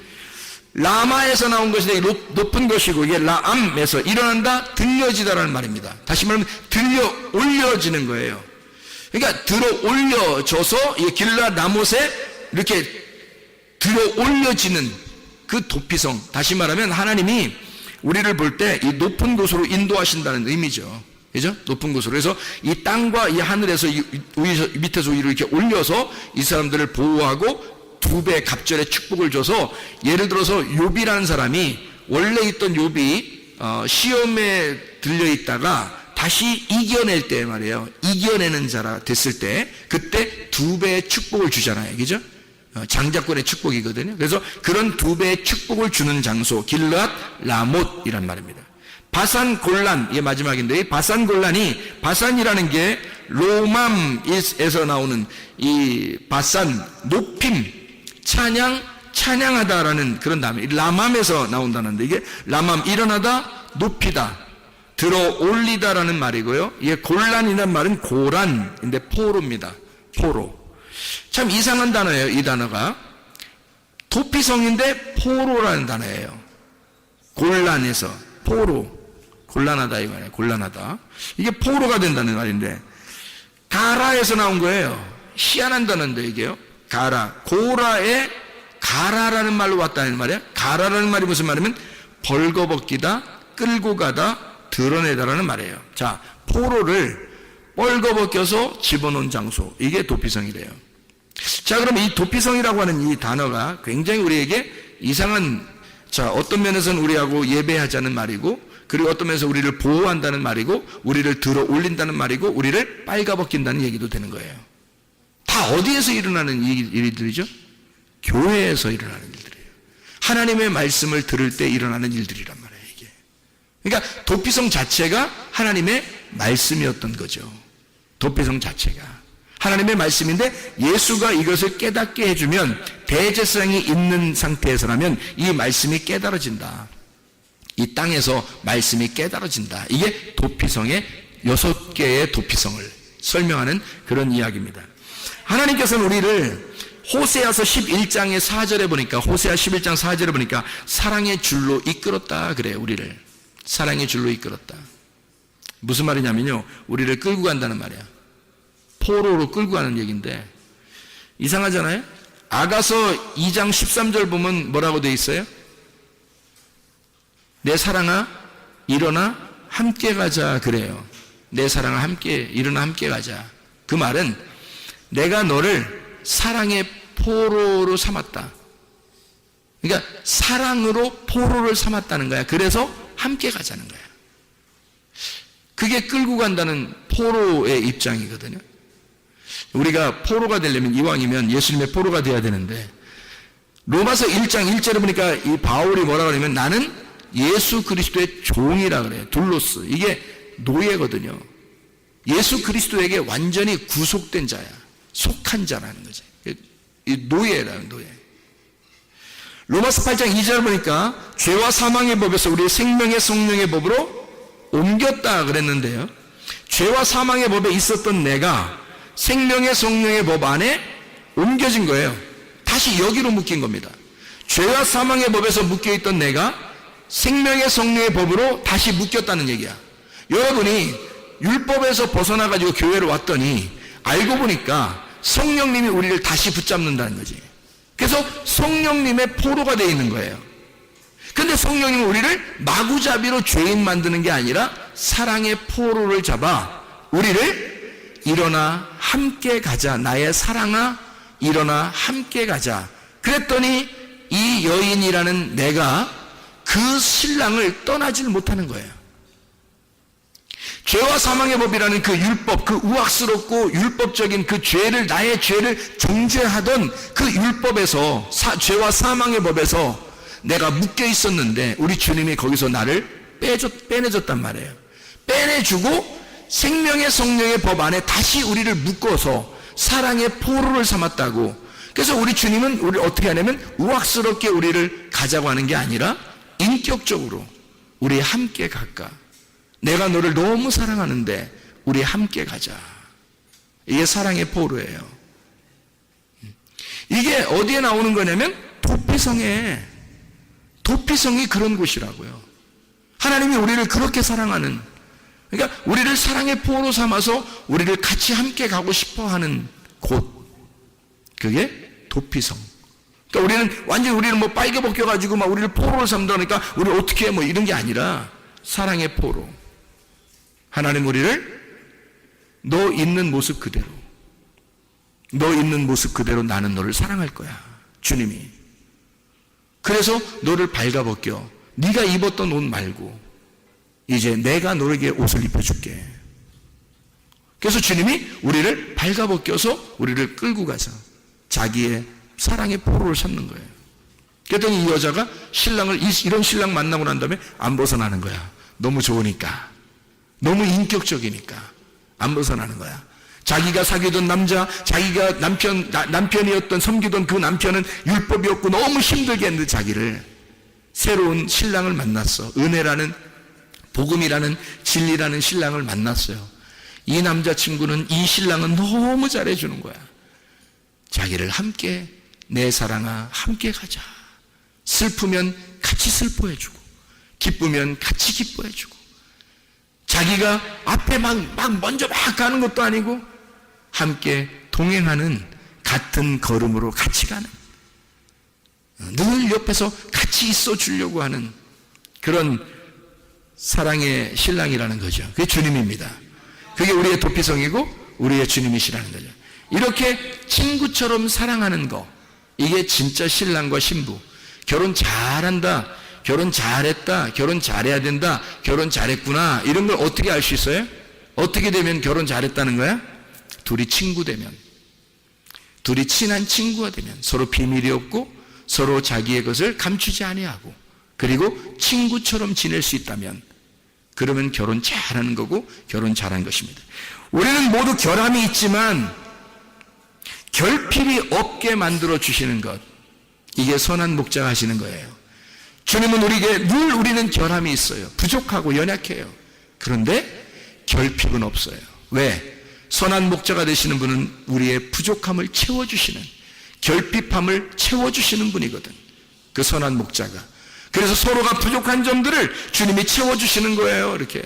[SPEAKER 1] 라마에서 나온 것인데 높은 것이고, 이게 라암에서 일어난다, 들려지다라는 말입니다. 다시 말하면 들려 올려지는 거예요. 그러니까 들어 올려져서 이 길라 라못에 이렇게 들어 올려지는 그 도피성. 다시 말하면 하나님이 우리를 볼 때 이 높은 곳으로 인도하신다는 의미죠. 그죠? 높은 곳으로. 그래서 이 땅과 이 하늘에서 밑에서 위로 이렇게 올려서 이 사람들을 보호하고 두 배 갑절의 축복을 줘서, 예를 들어서 욥이라는 사람이 원래 있던 욥이 시험에 들려 있다가 다시 이겨낼 때 말이에요. 이겨내는 자라 됐을 때, 그때 두 배의 축복을 주잖아요. 그죠? 장자권의 축복이거든요. 그래서 그런 두 배의 축복을 주는 장소, 길르앗 라못이란 말입니다. 바산 골란, 이게 마지막인데, 이 바산 골란이, 바산이라는 게 로맘에서 나오는 이 바산, 높임, 찬양하다라는 그런 단어, 라맘에서 나온다는데, 이게 라맘, 일어나다, 높이다, 들어 올리다라는 말이고요. 이게 골란이라는 말은 고란인데 포로입니다. 포로. 참 이상한 단어예요. 이 단어가 도피성인데 포로라는 단어예요. 골란에서 포로, 곤란하다 이거 아니에요. 곤란하다. 이게 포로가 된다는 말인데, 가라에서 나온 거예요. 희한한 단어인데 이게요. 가라, 고라에 가라라는 말로 왔다는 말이에요. 가라라는 말이 무슨 말이면 벌거벗기다, 끌고 가다, 드러내다라는 말이에요. 자, 포로를 벌거벗겨서 집어넣은 장소, 이게 도피성이래요. 자, 그럼 이 도피성이라고 하는 이 단어가 굉장히 우리에게 이상한 자, 어떤 면에서는 우리하고 예배하자는 말이고, 그리고 어떤 면에서 우리를 보호한다는 말이고, 우리를 들어 올린다는 말이고, 우리를 빨가벗긴다는 얘기도 되는 거예요. 다 어디에서 일어나는 일들이죠? 교회에서 일어나는 일들이에요. 하나님의 말씀을 들을 때 일어나는 일들이란 말이에요, 이게. 그러니까 도피성 자체가 하나님의 말씀이었던 거죠. 도피성 자체가 하나님의 말씀인데, 예수가 이것을 깨닫게 해주면, 대제사장이 있는 상태에서라면 이 말씀이 깨달아진다. 이 땅에서 말씀이 깨달아진다. 이게 도피성의 6개의 도피성을 설명하는 그런 이야기입니다. 하나님께서는 우리를 호세아서 11장의 4절에 보니까, 호세아 11장 4절에 보니까 사랑의 줄로 이끌었다 그래요. 우리를 사랑의 줄로 이끌었다. 무슨 말이냐면요, 우리를 끌고 간다는 말이야. 포로로 끌고 가는 얘기인데, 이상하잖아요. 아가서 2장 13절 보면 뭐라고 돼 있어요? 내 사랑아 일어나 함께 가자 그래요. 내 사랑아 함께 일어나 함께 가자. 그 말은 내가 너를 사랑의 포로로 삼았다. 그러니까 사랑으로 포로를 삼았다는 거야. 그래서 함께 가자는 거야. 그게 끌고 간다는 포로의 입장이거든요. 우리가 포로가 되려면, 이왕이면 예수님의 포로가 돼야 되는데, 로마서 1장 1절에 보니까 이 바울이 뭐라고 하냐면, 나는 예수 그리스도의 종이라 그래요. 둘로스. 이게 노예거든요. 예수 그리스도에게 완전히 구속된 자야. 속한 자라는 거지. 이 노예라는 노예. 로마서 8장 2절 보니까 죄와 사망의 법에서 우리의 생명의 성령의 법으로 옮겼다 그랬는데요. 죄와 사망의 법에 있었던 내가 생명의 성령의 법 안에 옮겨진 거예요. 다시 여기로 묶인 겁니다. 죄와 사망의 법에서 묶여있던 내가 생명의 성령의 법으로 다시 묶였다는 얘기야. 여러분이 율법에서 벗어나가지고 교회를 왔더니 알고 보니까 성령님이 우리를 다시 붙잡는다는 거지. 그래서 성령님의 포로가 되어 있는 거예요. 근데 성령님은 우리를 마구잡이로 죄인 만드는 게 아니라 사랑의 포로를 잡아 우리를 일어나 함께 가자. 나의 사랑아 일어나 함께 가자. 그랬더니 이 여인이라는 내가 그 신랑을 떠나질 못하는 거예요. 죄와 사망의 법이라는 그 율법, 그 우악스럽고 율법적인 그 죄를, 나의 죄를 정죄하던 그 율법에서, 죄와 사망의 법에서 내가 묶여 있었는데 우리 주님이 거기서 나를 빼내줬단 말이에요. 빼내주고 생명의 성령의 법 안에 다시 우리를 묶어서 사랑의 포로를 삼았다고. 그래서 우리 주님은 우리를 어떻게 하냐면 우악스럽게 우리를 가자고 하는 게 아니라 인격적으로 우리 함께 갈까. 내가 너를 너무 사랑하는데 우리 함께 가자. 이게 사랑의 포로예요. 이게 어디에 나오는 거냐면 도피성에. 도피성이 그런 곳이라고요. 하나님이 우리를 그렇게 사랑하는, 그러니까 우리를 사랑의 포로 삼아서 우리를 같이 함께 가고 싶어하는 곳, 그게 도피성. 그러니까 우리는 완전히 우리는 뭐 빨개 벗겨가지고 막 우리를 포로로 삼다니까 우리 어떻게 해 뭐 이런 게 아니라 사랑의 포로. 하나님 우리를 너 있는 모습 그대로, 너 있는 모습 그대로 나는 너를 사랑할 거야. 주님이. 그래서 너를 발가벗겨. 네가 입었던 옷 말고 이제 내가 너에게 옷을 입혀줄게. 그래서 주님이 우리를 발가벗겨서 우리를 끌고 가서 자기의 사랑의 포로를 삼는 거예요. 그랬더니 이 여자가 신랑을, 이런 신랑 만나고 난 다음에 안 벗어나는 거야. 너무 좋으니까, 너무 인격적이니까 안 벗어나는 거야. 자기가 사귀던 남자, 자기가 남편이었던, 섬기던 그 남편은 율법이었고 너무 힘들게 했는데 자기를, 새로운 신랑을 만났어. 은혜라는, 복음이라는, 진리라는 신랑을 만났어요. 이 남자친구는, 이 신랑은 너무 잘해주는 거야. 자기를 함께, 내 사랑아 함께 가자. 슬프면 같이 슬퍼해주고 기쁘면 같이 기뻐해주고, 자기가 앞에 막 먼저 막 가는 것도 아니고 함께 동행하는, 같은 걸음으로 같이 가는, 늘 옆에서 같이 있어 주려고 하는 그런 사랑의 신랑이라는 거죠. 그게 주님입니다. 그게 우리의 도피성이고 우리의 주님이시라는 거죠. 이렇게 친구처럼 사랑하는 거, 이게 진짜 신랑과 신부. 결혼 잘한다, 결혼 잘했다, 결혼 잘해야 된다, 결혼 잘했구나, 이런 걸 어떻게 알 수 있어요? 어떻게 되면 결혼 잘했다는 거야? 둘이 친구 되면, 둘이 친한 친구가 되면, 서로 비밀이 없고 서로 자기의 것을 감추지 아니하고, 그리고 친구처럼 지낼 수 있다면, 그러면 결혼 잘하는 거고 결혼 잘한 것입니다. 우리는 모두 결함이 있지만 결핍이 없게 만들어 주시는 것, 이게 선한 목자가 하시는 거예요. 주님은 우리에게 늘 우리는 결함이 있어요. 부족하고 연약해요. 그런데 결핍은 없어요. 왜? 선한 목자가 되시는 분은 우리의 부족함을 채워주시는, 결핍함을 채워주시는 분이거든, 그 선한 목자가. 그래서 서로가 부족한 점들을 주님이 채워주시는 거예요. 이렇게.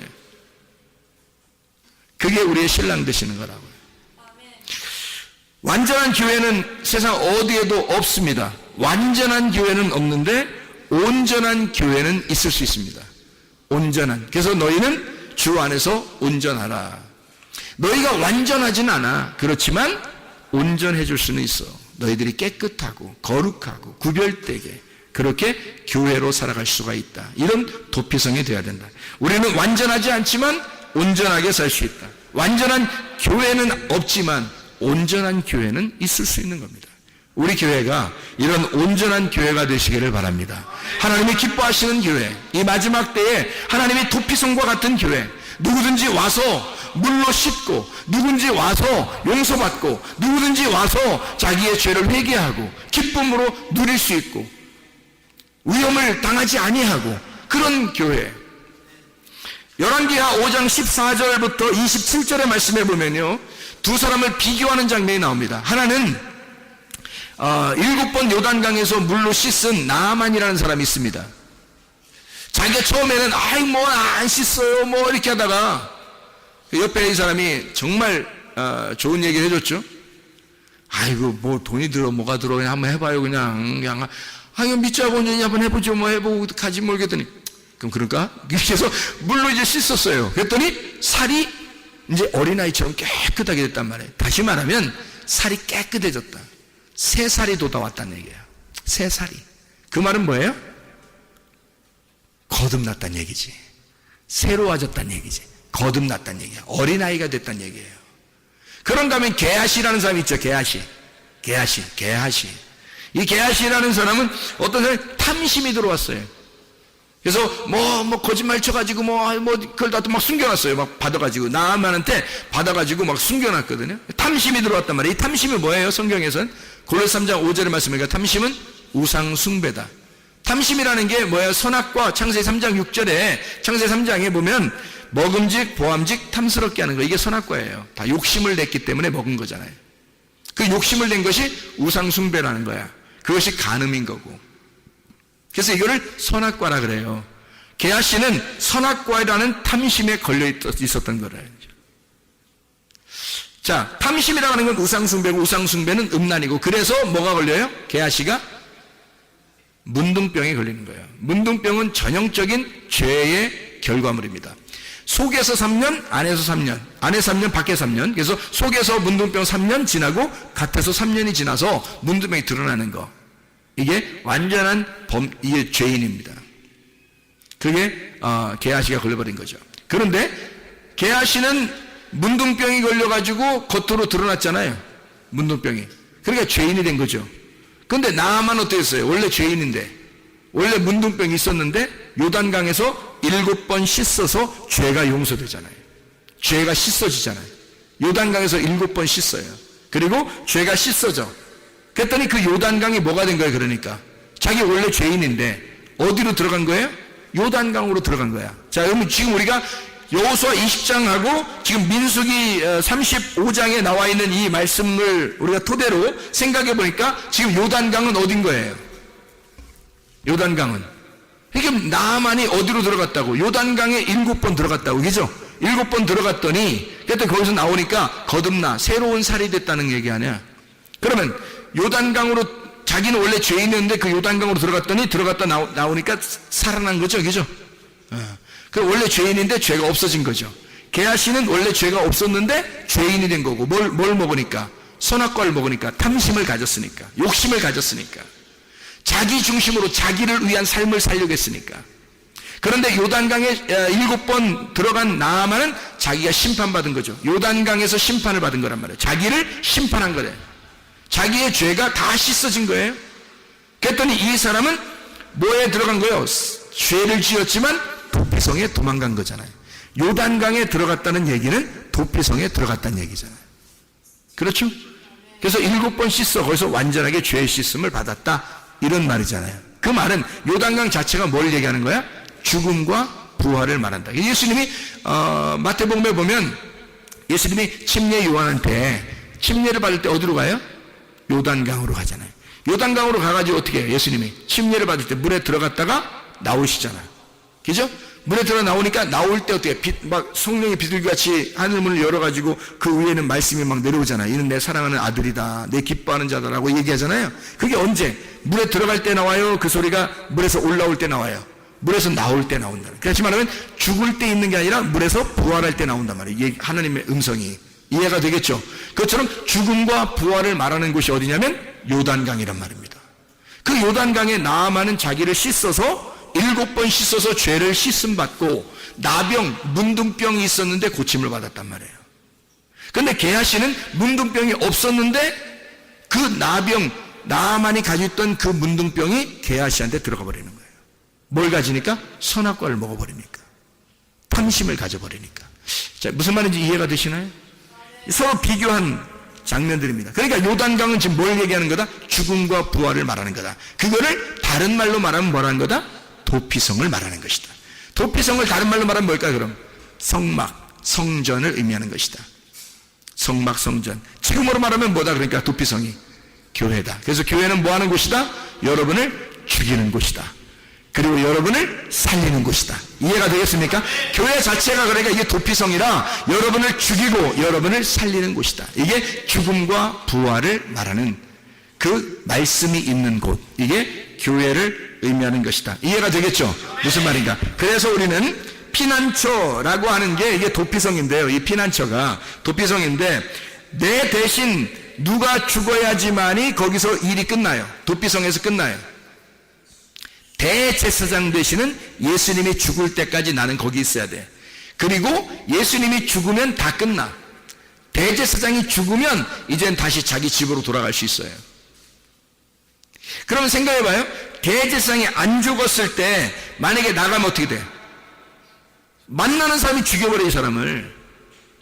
[SPEAKER 1] 그게 우리의 신랑 되시는 거라고요. 완전한 교회는 세상 어디에도 없습니다. 완전한 교회는 없는데 온전한 교회는 있을 수 있습니다. 온전한. 그래서 너희는 주 안에서 온전하라. 너희가 완전하진 않아. 그렇지만 온전해 줄 수는 있어. 너희들이 깨끗하고 거룩하고 구별되게 그렇게 교회로 살아갈 수가 있다. 이런 도피성이 되어야 된다. 우리는 완전하지 않지만 온전하게 살 수 있다. 완전한 교회는 없지만 온전한 교회는 있을 수 있는 겁니다. 우리 교회가 이런 온전한 교회가 되시기를 바랍니다. 하나님이 기뻐하시는 교회, 이 마지막 때에 하나님이 도피성과 같은 교회, 누구든지 와서 물로 씻고, 누구든지 와서 용서받고, 누구든지 와서 자기의 죄를 회개하고 기쁨으로 누릴 수 있고 위험을 당하지 아니하고 그런 교회. 열왕기하 5장 14절부터 27절의 말씀에 보면요, 두 사람을 비교하는 장면이 나옵니다. 하나는 7번 요단강에서 물로 씻은 나아만이라는 사람이 있습니다. 자기가 처음에는 아이 뭐 안 씻어요 뭐 이렇게 하다가 옆에 이 사람이 정말 좋은 얘기를 해줬죠. 아이고 뭐 돈이 들어 뭐가 들어 그냥 한번 해봐요. 그냥 아니 믿자고 한번 해보죠. 뭐 해보고 가지 모르겠더니 그럼 그럴까? 그래서 물로 이제 씻었어요. 그랬더니 살이 이제 어린아이처럼 깨끗하게 됐단 말이에요. 다시 말하면 살이 깨끗해졌다. 새 살이 돋아왔다는 얘기예요. 새 살이. 그 말은 뭐예요? 거듭났다는 얘기지. 새로워졌다는 얘기지. 거듭났다는 얘기야. 어린아이가 됐다는 얘기예요. 그런가 하면 게하시라는 사람이 있죠. 게하시. 이 게하시라는 사람은 어떤 사람이 탐심이 들어왔어요. 그래서 뭐 거짓말 쳐가지고 그걸 다 막 숨겨놨어요. 막 받아가지고 나아만한테 받아가지고 막 숨겨놨거든요. 탐심이 들어왔단 말이에요. 이 탐심이 뭐예요? 성경에서는 골로새 3장 5절의 말씀이니까 탐심은 우상 숭배다. 탐심이라는 게 뭐예요? 선악과 창세기 3장 6절에 창세기 3장에 보면 먹음직 보암직 탐스럽게 하는 거, 이게 선악과예요. 다 욕심을 냈기 때문에 먹은 거잖아요. 그 욕심을 낸 것이 우상 숭배라는 거야. 그것이 간음인 거고. 그래서 이거를 선악과라 그래요. 게하시는 선악과라는 탐심에 걸려 있었던 거래요. 자, 탐심이라고 하는 건 우상숭배고, 우상숭배는 음란이고, 그래서 뭐가 걸려요? 게하시가 문둥병에 걸리는 거예요. 문둥병은 전형적인 죄의 결과물입니다. 속에서 3년, 안에서 3년, 안에 3년, 밖에 3년. 그래서 속에서 문둥병 3년 지나고 갓에서 3년이 지나서 문둥병이 드러나는 거. 이게 완전한 이게 죄인입니다. 그게 게하시가 걸려버린 거죠. 그런데 게하시는 문둥병이 걸려가지고 겉으로 드러났잖아요. 문둥병이. 그러니까 죄인이 된 거죠. 그런데 나아만 어땠어요? 원래 죄인인데, 원래 문둥병이 있었는데 요단강에서 7번 씻어서 죄가 용서되잖아요. 죄가 씻어지잖아요. 요단강에서 7번 씻어요. 그리고 죄가 씻어져. 그랬더니 그 요단강이 뭐가 된 거예요? 그러니까 자기 원래 죄인인데 어디로 들어간 거예요? 요단강으로 들어간 거야. 자, 그러면 지금 우리가 여호수아 20장하고 지금 민수기 35장에 나와 있는 이 말씀을 우리가 토대로 생각해 보니까 지금 요단강은 어딘 거예요? 요단강은. 이게 나아만이 어디로 들어갔다고? 요단강에 7번 들어갔다고, 그죠? 7번 들어갔더니 그때 거기서 나오니까 거듭나 새로운 살이 됐다는 얘기 아니야? 그러면 요단강으로, 자기는 원래 죄인이었는데 그 요단강으로 들어갔다 나오니까 살아난 거죠, 그죠? 그 원래 죄인인데 죄가 없어진 거죠. 게하시는 원래 죄가 없었는데 죄인이 된 거고, 뭘 먹으니까? 선악과를 먹으니까, 탐심을 가졌으니까, 욕심을 가졌으니까. 자기 중심으로 자기를 위한 삶을 살려고 했으니까. 그런데 요단강에 7번 들어간 나아만은 자기가 심판받은 거죠. 요단강에서 심판을 받은 거란 말이에요. 자기를 심판한 거래요. 자기의 죄가 다 씻어진 거예요. 그랬더니 이 사람은 뭐에 들어간 거예요? 죄를 지었지만 도피성에 도망간 거잖아요. 요단강에 들어갔다는 얘기는 도피성에 들어갔다는 얘기잖아요. 그렇죠? 그래서 7번 씻어 거기서 완전하게 죄의 씻음을 받았다, 이런 말이잖아요. 그 말은 요단강 자체가 뭘 얘기하는 거야? 죽음과 부활을 말한다. 예수님이 마태복음에 보면 예수님이 침례 요한한테 침례를 받을 때 어디로 가요? 요단강으로 가잖아요. 요단강으로 가가지고 어떻게 해요? 예수님이 침례를 받을 때 물에 들어갔다가 나오시잖아요. 그죠? 물에 들어 나오니까 나올 때 어떻게 막 성령의 비둘기같이 하늘문을 열어가지고 그 위에는 말씀이 막 내려오잖아요. 이는 내 사랑하는 아들이다, 내 기뻐하는 자다라고 얘기하잖아요. 그게 언제? 물에 들어갈 때 나와요? 그 소리가 물에서 올라올 때 나와요? 물에서 나올 때 나온다. 그렇지 말하면 죽을 때 있는 게 아니라 물에서 부활할 때 나온단 말이에요. 이게 하나님의 음성이. 이해가 되겠죠? 그것처럼 죽음과 부활을 말하는 곳이 어디냐면 요단강이란 말입니다. 그 요단강에 나아만은 자기를 씻어서 7번 씻어서 죄를 씻음 받고 나병, 문둥병이 있었는데 고침을 받았단 말이에요. 근데 게하시는 문둥병이 없었는데 그 나아만이 가지고 있던 그 문둥병이 게하시한테 들어가 버리는 거예요. 뭘 가지니까? 선악과를 먹어버리니까. 탐심을 가져버리니까. 자, 무슨 말인지 이해가 되시나요? 서로 비교한 장면들입니다. 그러니까 요단강은 지금 뭘 얘기하는 거다? 죽음과 부활을 말하는 거다. 그거를 다른 말로 말하면 뭐라는 거다? 도피성을 말하는 것이다. 도피성을 다른 말로 말하면 뭘까요, 그럼? 성막, 성전을 의미하는 것이다. 성막, 성전. 지금으로 말하면 뭐다? 그러니까 도피성이 교회다. 그래서 교회는 뭐 하는 곳이다? 여러분을 죽이는 곳이다. 그리고 여러분을 살리는 곳이다. 이해가 되겠습니까? 교회 자체가 그러니까 이게 도피성이라 여러분을 죽이고 여러분을 살리는 곳이다. 이게 죽음과 부활을 말하는 그 말씀이 있는 곳. 이게 교회를 의미하는 것이다. 이해가 되겠죠? 무슨 말인가? 그래서 우리는 피난처라고 하는 게 이게 도피성인데요. 이 피난처가 도피성인데 내 대신 누가 죽어야지만이 거기서 일이 끝나요. 도피성에서 끝나요. 대제사장 되시는 예수님이 죽을 때까지 나는 거기 있어야 돼. 그리고 예수님이 죽으면 다 끝나. 대제사장이 죽으면 이젠 다시 자기 집으로 돌아갈 수 있어요. 그러면 생각해봐요. 대제사장이 안 죽었을 때 만약에 나가면 어떻게 돼? 만나는 사람이 죽여버려, 이 사람을.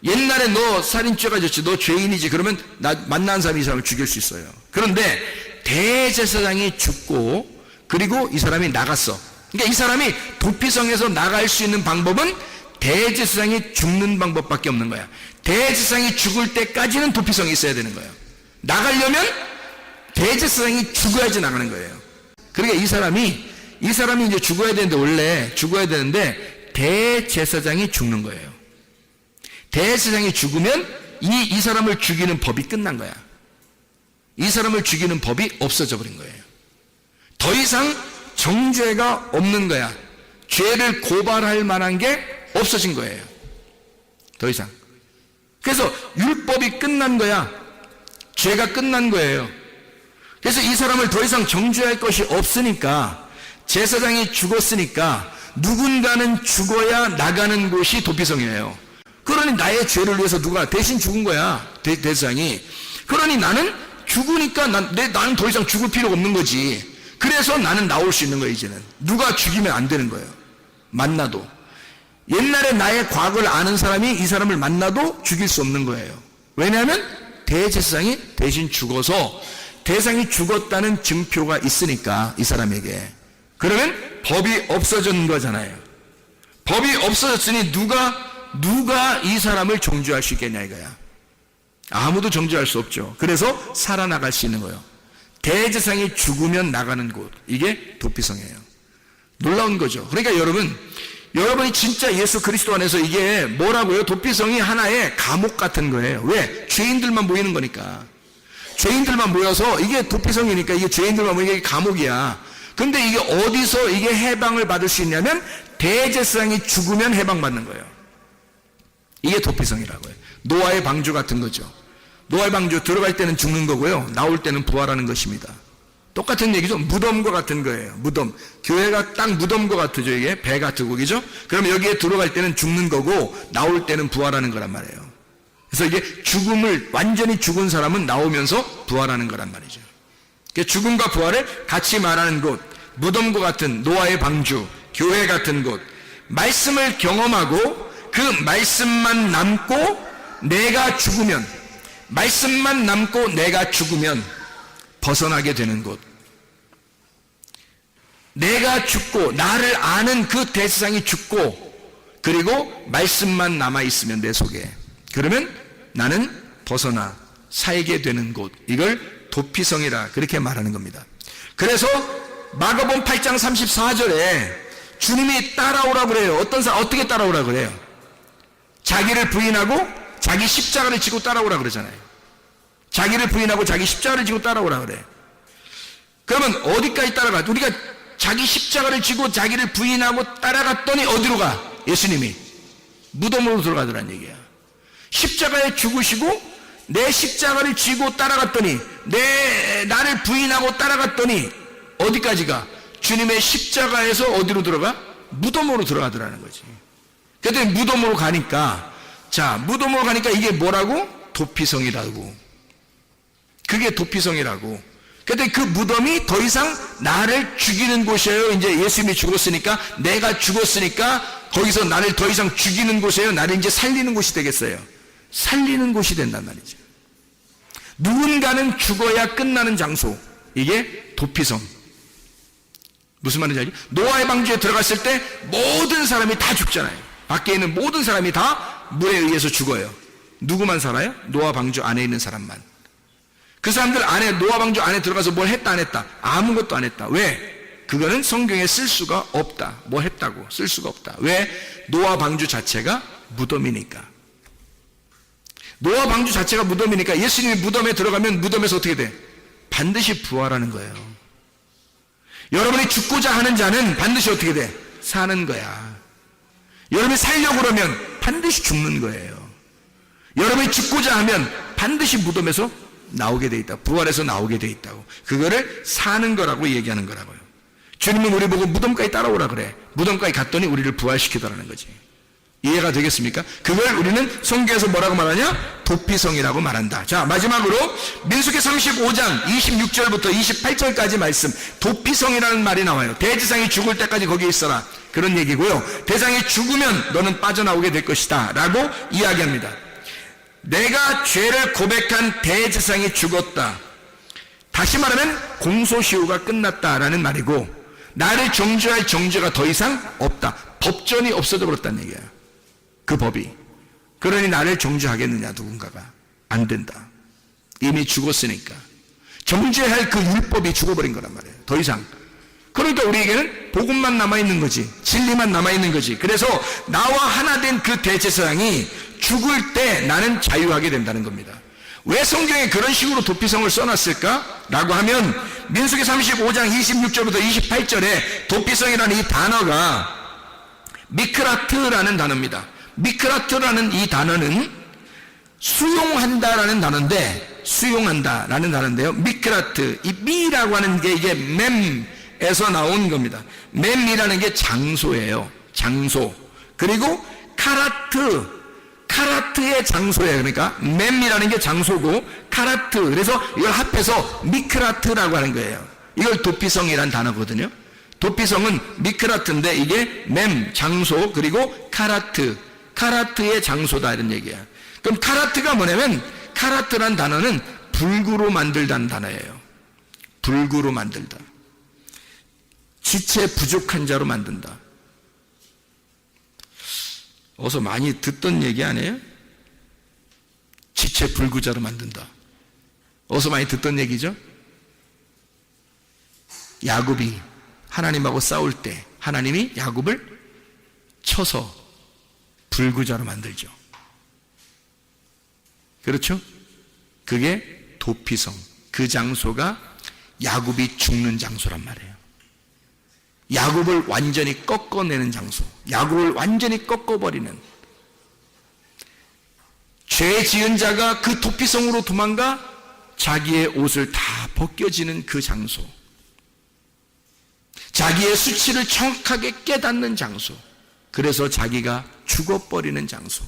[SPEAKER 1] 옛날에 너 살인죄가 졌지, 너 죄인이지, 그러면 만나는 사람이 이 사람을 죽일 수 있어요. 그런데 대제사장이 죽고 그리고 이 사람이 나갔어. 그러니까 이 사람이 도피성에서 나갈 수 있는 방법은 대제사장이 죽는 방법밖에 없는 거야. 대제사장이 죽을 때까지는 도피성에 있어야 되는 거예요. 나가려면 대제사장이 죽어야지 나가는 거예요. 그러니까 이 사람이 이제 죽어야 되는데, 원래 죽어야 되는데 대제사장이 죽는 거예요. 대제사장이 죽으면 이 사람을 죽이는 법이 끝난 거야. 이 사람을 죽이는 법이 없어져 버린 거예요. 더 이상 정죄가 없는 거야. 죄를 고발할 만한 게 없어진 거예요. 더 이상. 그래서 율법이 끝난 거야. 죄가 끝난 거예요. 그래서 이 사람을 더 이상 정죄할 것이 없으니까, 제사장이 죽었으니까 누군가는 죽어야 나가는 곳이 도피성이에요. 그러니 나의 죄를 위해서 누가 대신 죽은 거야, 대제사장이. 그러니 나는 죽으니까 나는 더 이상 죽을 필요가 없는 거지. 그래서 나는 나올 수 있는 거예요. 이제는 누가 죽이면 안 되는 거예요. 만나도. 옛날에 나의 과거를 아는 사람이 이 사람을 만나도 죽일 수 없는 거예요. 왜냐하면 대제사장이 대신 죽어서, 대상이 죽었다는 증표가 있으니까, 이 사람에게. 그러면 법이 없어진 거잖아요. 법이 없어졌으니 누가 이 사람을 정죄할 수 있겠냐 이거야. 아무도 정죄할 수 없죠. 그래서 살아나갈 수 있는 거예요. 대제사장이 죽으면 나가는 곳. 이게 도피성이에요. 놀라운 거죠. 그러니까 여러분이 진짜 예수 그리스도 안에서, 이게 뭐라고요? 도피성이 하나의 감옥 같은 거예요. 왜? 죄인들만 모이는 거니까. 죄인들만 모여서, 이게 도피성이니까 이게 죄인들만 모이는 게 감옥이야. 근데 이게 어디서 이게 해방을 받을 수 있냐면 대제사장이 죽으면 해방받는 거예요. 이게 도피성이라고요. 노아의 방주 같은 거죠. 노아의 방주 들어갈 때는 죽는 거고요, 나올 때는 부활하는 것입니다. 똑같은 얘기죠. 무덤과 같은 거예요. 무덤. 교회가 딱 무덤과 같죠. 이게 배 같고, 그죠? 그러면 여기에 들어갈 때는 죽는 거고 나올 때는 부활하는 거란 말이에요. 그래서 이게 죽음을 완전히 죽은 사람은 나오면서 부활하는 거란 말이죠. 죽음과 부활을 같이 말하는 곳, 무덤과 같은 노아의 방주, 교회 같은 곳, 말씀을 경험하고 그 말씀만 남고 내가 죽으면, 말씀만 남고 내가 죽으면 벗어나게 되는 곳, 내가 죽고 나를 아는 그 대세상이 죽고 그리고 말씀만 남아있으면 내 속에, 그러면 나는 벗어나 살게 되는 곳, 이걸 도피성이라 그렇게 말하는 겁니다. 그래서 마가복음 8장 34절에 주님이 따라오라 그래요. 어떤 사람 어떻게 따라오라 그래요? 자기를 부인하고 자기 십자가를 지고 따라오라 그러잖아요. 자기를 부인하고 자기 십자가를 지고 따라오라 그래. 그러면 어디까지 따라가? 우리가 자기 십자가를 지고 자기를 부인하고 따라갔더니 어디로 가? 예수님이 무덤으로 들어가더란 얘기야. 십자가에 죽으시고 내 십자가를 지고 따라갔더니, 나를 부인하고 따라갔더니 어디까지 가? 주님의 십자가에서 어디로 들어가? 무덤으로 들어가더라는 거지. 그랬더니 무덤으로 가니까, 자, 무덤으로 가니까 이게 뭐라고? 도피성이라고. 그게 도피성이라고. 그랬더니 그 무덤이 더 이상 나를 죽이는 곳이에요. 이제 예수님이 죽었으니까, 내가 죽었으니까 거기서 나를 더 이상 죽이는 곳이에요. 나를 이제 살리는 곳이 되겠어요. 살리는 곳이 된단 말이죠. 누군가는 죽어야 끝나는 장소, 이게 도피성. 무슨 말인지 알죠? 노아의 방주에 들어갔을 때 모든 사람이 다 죽잖아요. 밖에 있는 모든 사람이 다 물에 의해서 죽어요. 누구만 살아요? 노아 방주 안에 있는 사람만. 그 사람들 안에, 노아 방주 안에 들어가서 뭘 했다 안 했다? 아무것도 안 했다. 왜? 그거는 성경에 쓸 수가 없다. 뭐 했다고 쓸 수가 없다. 왜? 노아 방주 자체가 무덤이니까. 노아 방주 자체가 무덤이니까 예수님이 무덤에 들어가면 무덤에서 어떻게 돼? 반드시 부활하는 거예요. 여러분이 죽고자 하는 자는 반드시 어떻게 돼? 사는 거야. 여러분이 살려고 그러면 반드시 죽는 거예요. 여러분이 죽고자 하면 반드시 무덤에서 나오게 돼 있다. 부활해서 나오게 돼 있다고. 그거를 사는 거라고 얘기하는 거라고요. 주님은 우리 보고 무덤까지 따라오라 그래. 무덤까지 갔더니 우리를 부활시키더라는 거지. 이해가 되겠습니까? 그걸 우리는 성경에서 뭐라고 말하냐? 도피성이라고 말한다. 자, 마지막으로 민수기 35장 26절부터 28절까지 말씀, 도피성이라는 말이 나와요. 대지상이 죽을 때까지 거기에 있어라, 그런 얘기고요. 대상이 죽으면 너는 빠져나오게 될 것이다 라고 이야기합니다. 내가 죄를 고백한 대지상이 죽었다. 다시 말하면 공소시효가 끝났다라는 말이고, 나를 정죄할 정죄가 더 이상 없다. 법전이 없어져 버렸다는 얘기야. 그 법이. 그러니 나를 정죄하겠느냐, 누군가가. 안 된다. 이미 죽었으니까. 정죄할 그 율법이 죽어버린 거란 말이에요. 더 이상. 그러니까 우리에게는 복음만 남아있는 거지, 진리만 남아있는 거지. 그래서 나와 하나 된 그 대제사장이 죽을 때 나는 자유하게 된다는 겁니다. 왜 성경에 그런 식으로 도피성을 써놨을까? 라고 하면 민수기 35장 26절부터 28절에 도피성이라는 이 단어가 미크라트라는 단어입니다. 미크라트라는 이 단어는 수용한다라는 단어인데, 수용한다라는 단어인데요. 미크라트, 이 미라고 하는 게 이게 mem에서 나온 겁니다. mem이라는 게 장소예요. 장소. 그리고 카라트의 장소예요. 그러니까 mem이라는 게 장소고 카라트, 그래서 이걸 합해서 미크라트라고 하는 거예요. 이걸 도피성이라는 단어거든요. 도피성은 미크라트인데 이게 mem, 장소, 그리고 카라트의 장소다, 이런 얘기야. 그럼 카라트가 뭐냐면, 카라트란 단어는 불구로 만들다는 단어예요. 불구로 만들다. 지체 부족한 자로 만든다. 어서 많이 듣던 얘기 아니에요? 지체 불구자로 만든다. 어서 많이 듣던 얘기죠? 야곱이 하나님하고 싸울 때 하나님이 야곱을 쳐서 불구자로 만들죠. 그렇죠? 그게 도피성. 그 장소가 야곱이 죽는 장소란 말이에요. 야곱을 완전히 꺾어내는 장소, 야곱을 완전히 꺾어버리는, 죄 지은 자가 그 도피성으로 도망가 자기의 옷을 다 벗겨지는 그 장소, 자기의 수치를 정확하게 깨닫는 장소, 그래서 자기가 죽어버리는 장소,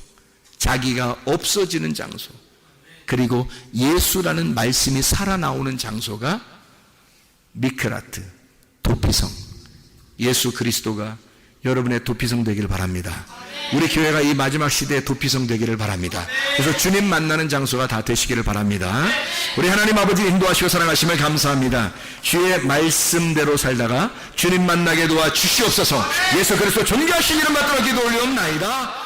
[SPEAKER 1] 자기가 없어지는 장소, 그리고 예수라는 말씀이 살아나오는 장소가 미크라트, 도피성, 예수 그리스도가 여러분의 도피성 되기를 바랍니다. 우리 교회가 이 마지막 시대에 도피성 되기를 바랍니다. 그래서 주님 만나는 장소가 다 되시기를 바랍니다. 우리 하나님 아버지 인도하시고 사랑하심을 감사합니다. 주의 말씀대로 살다가 주님 만나게 도와 주시옵소서. 예수 그리스도 존귀하신 이름 받들어 기도 올리옵나이다.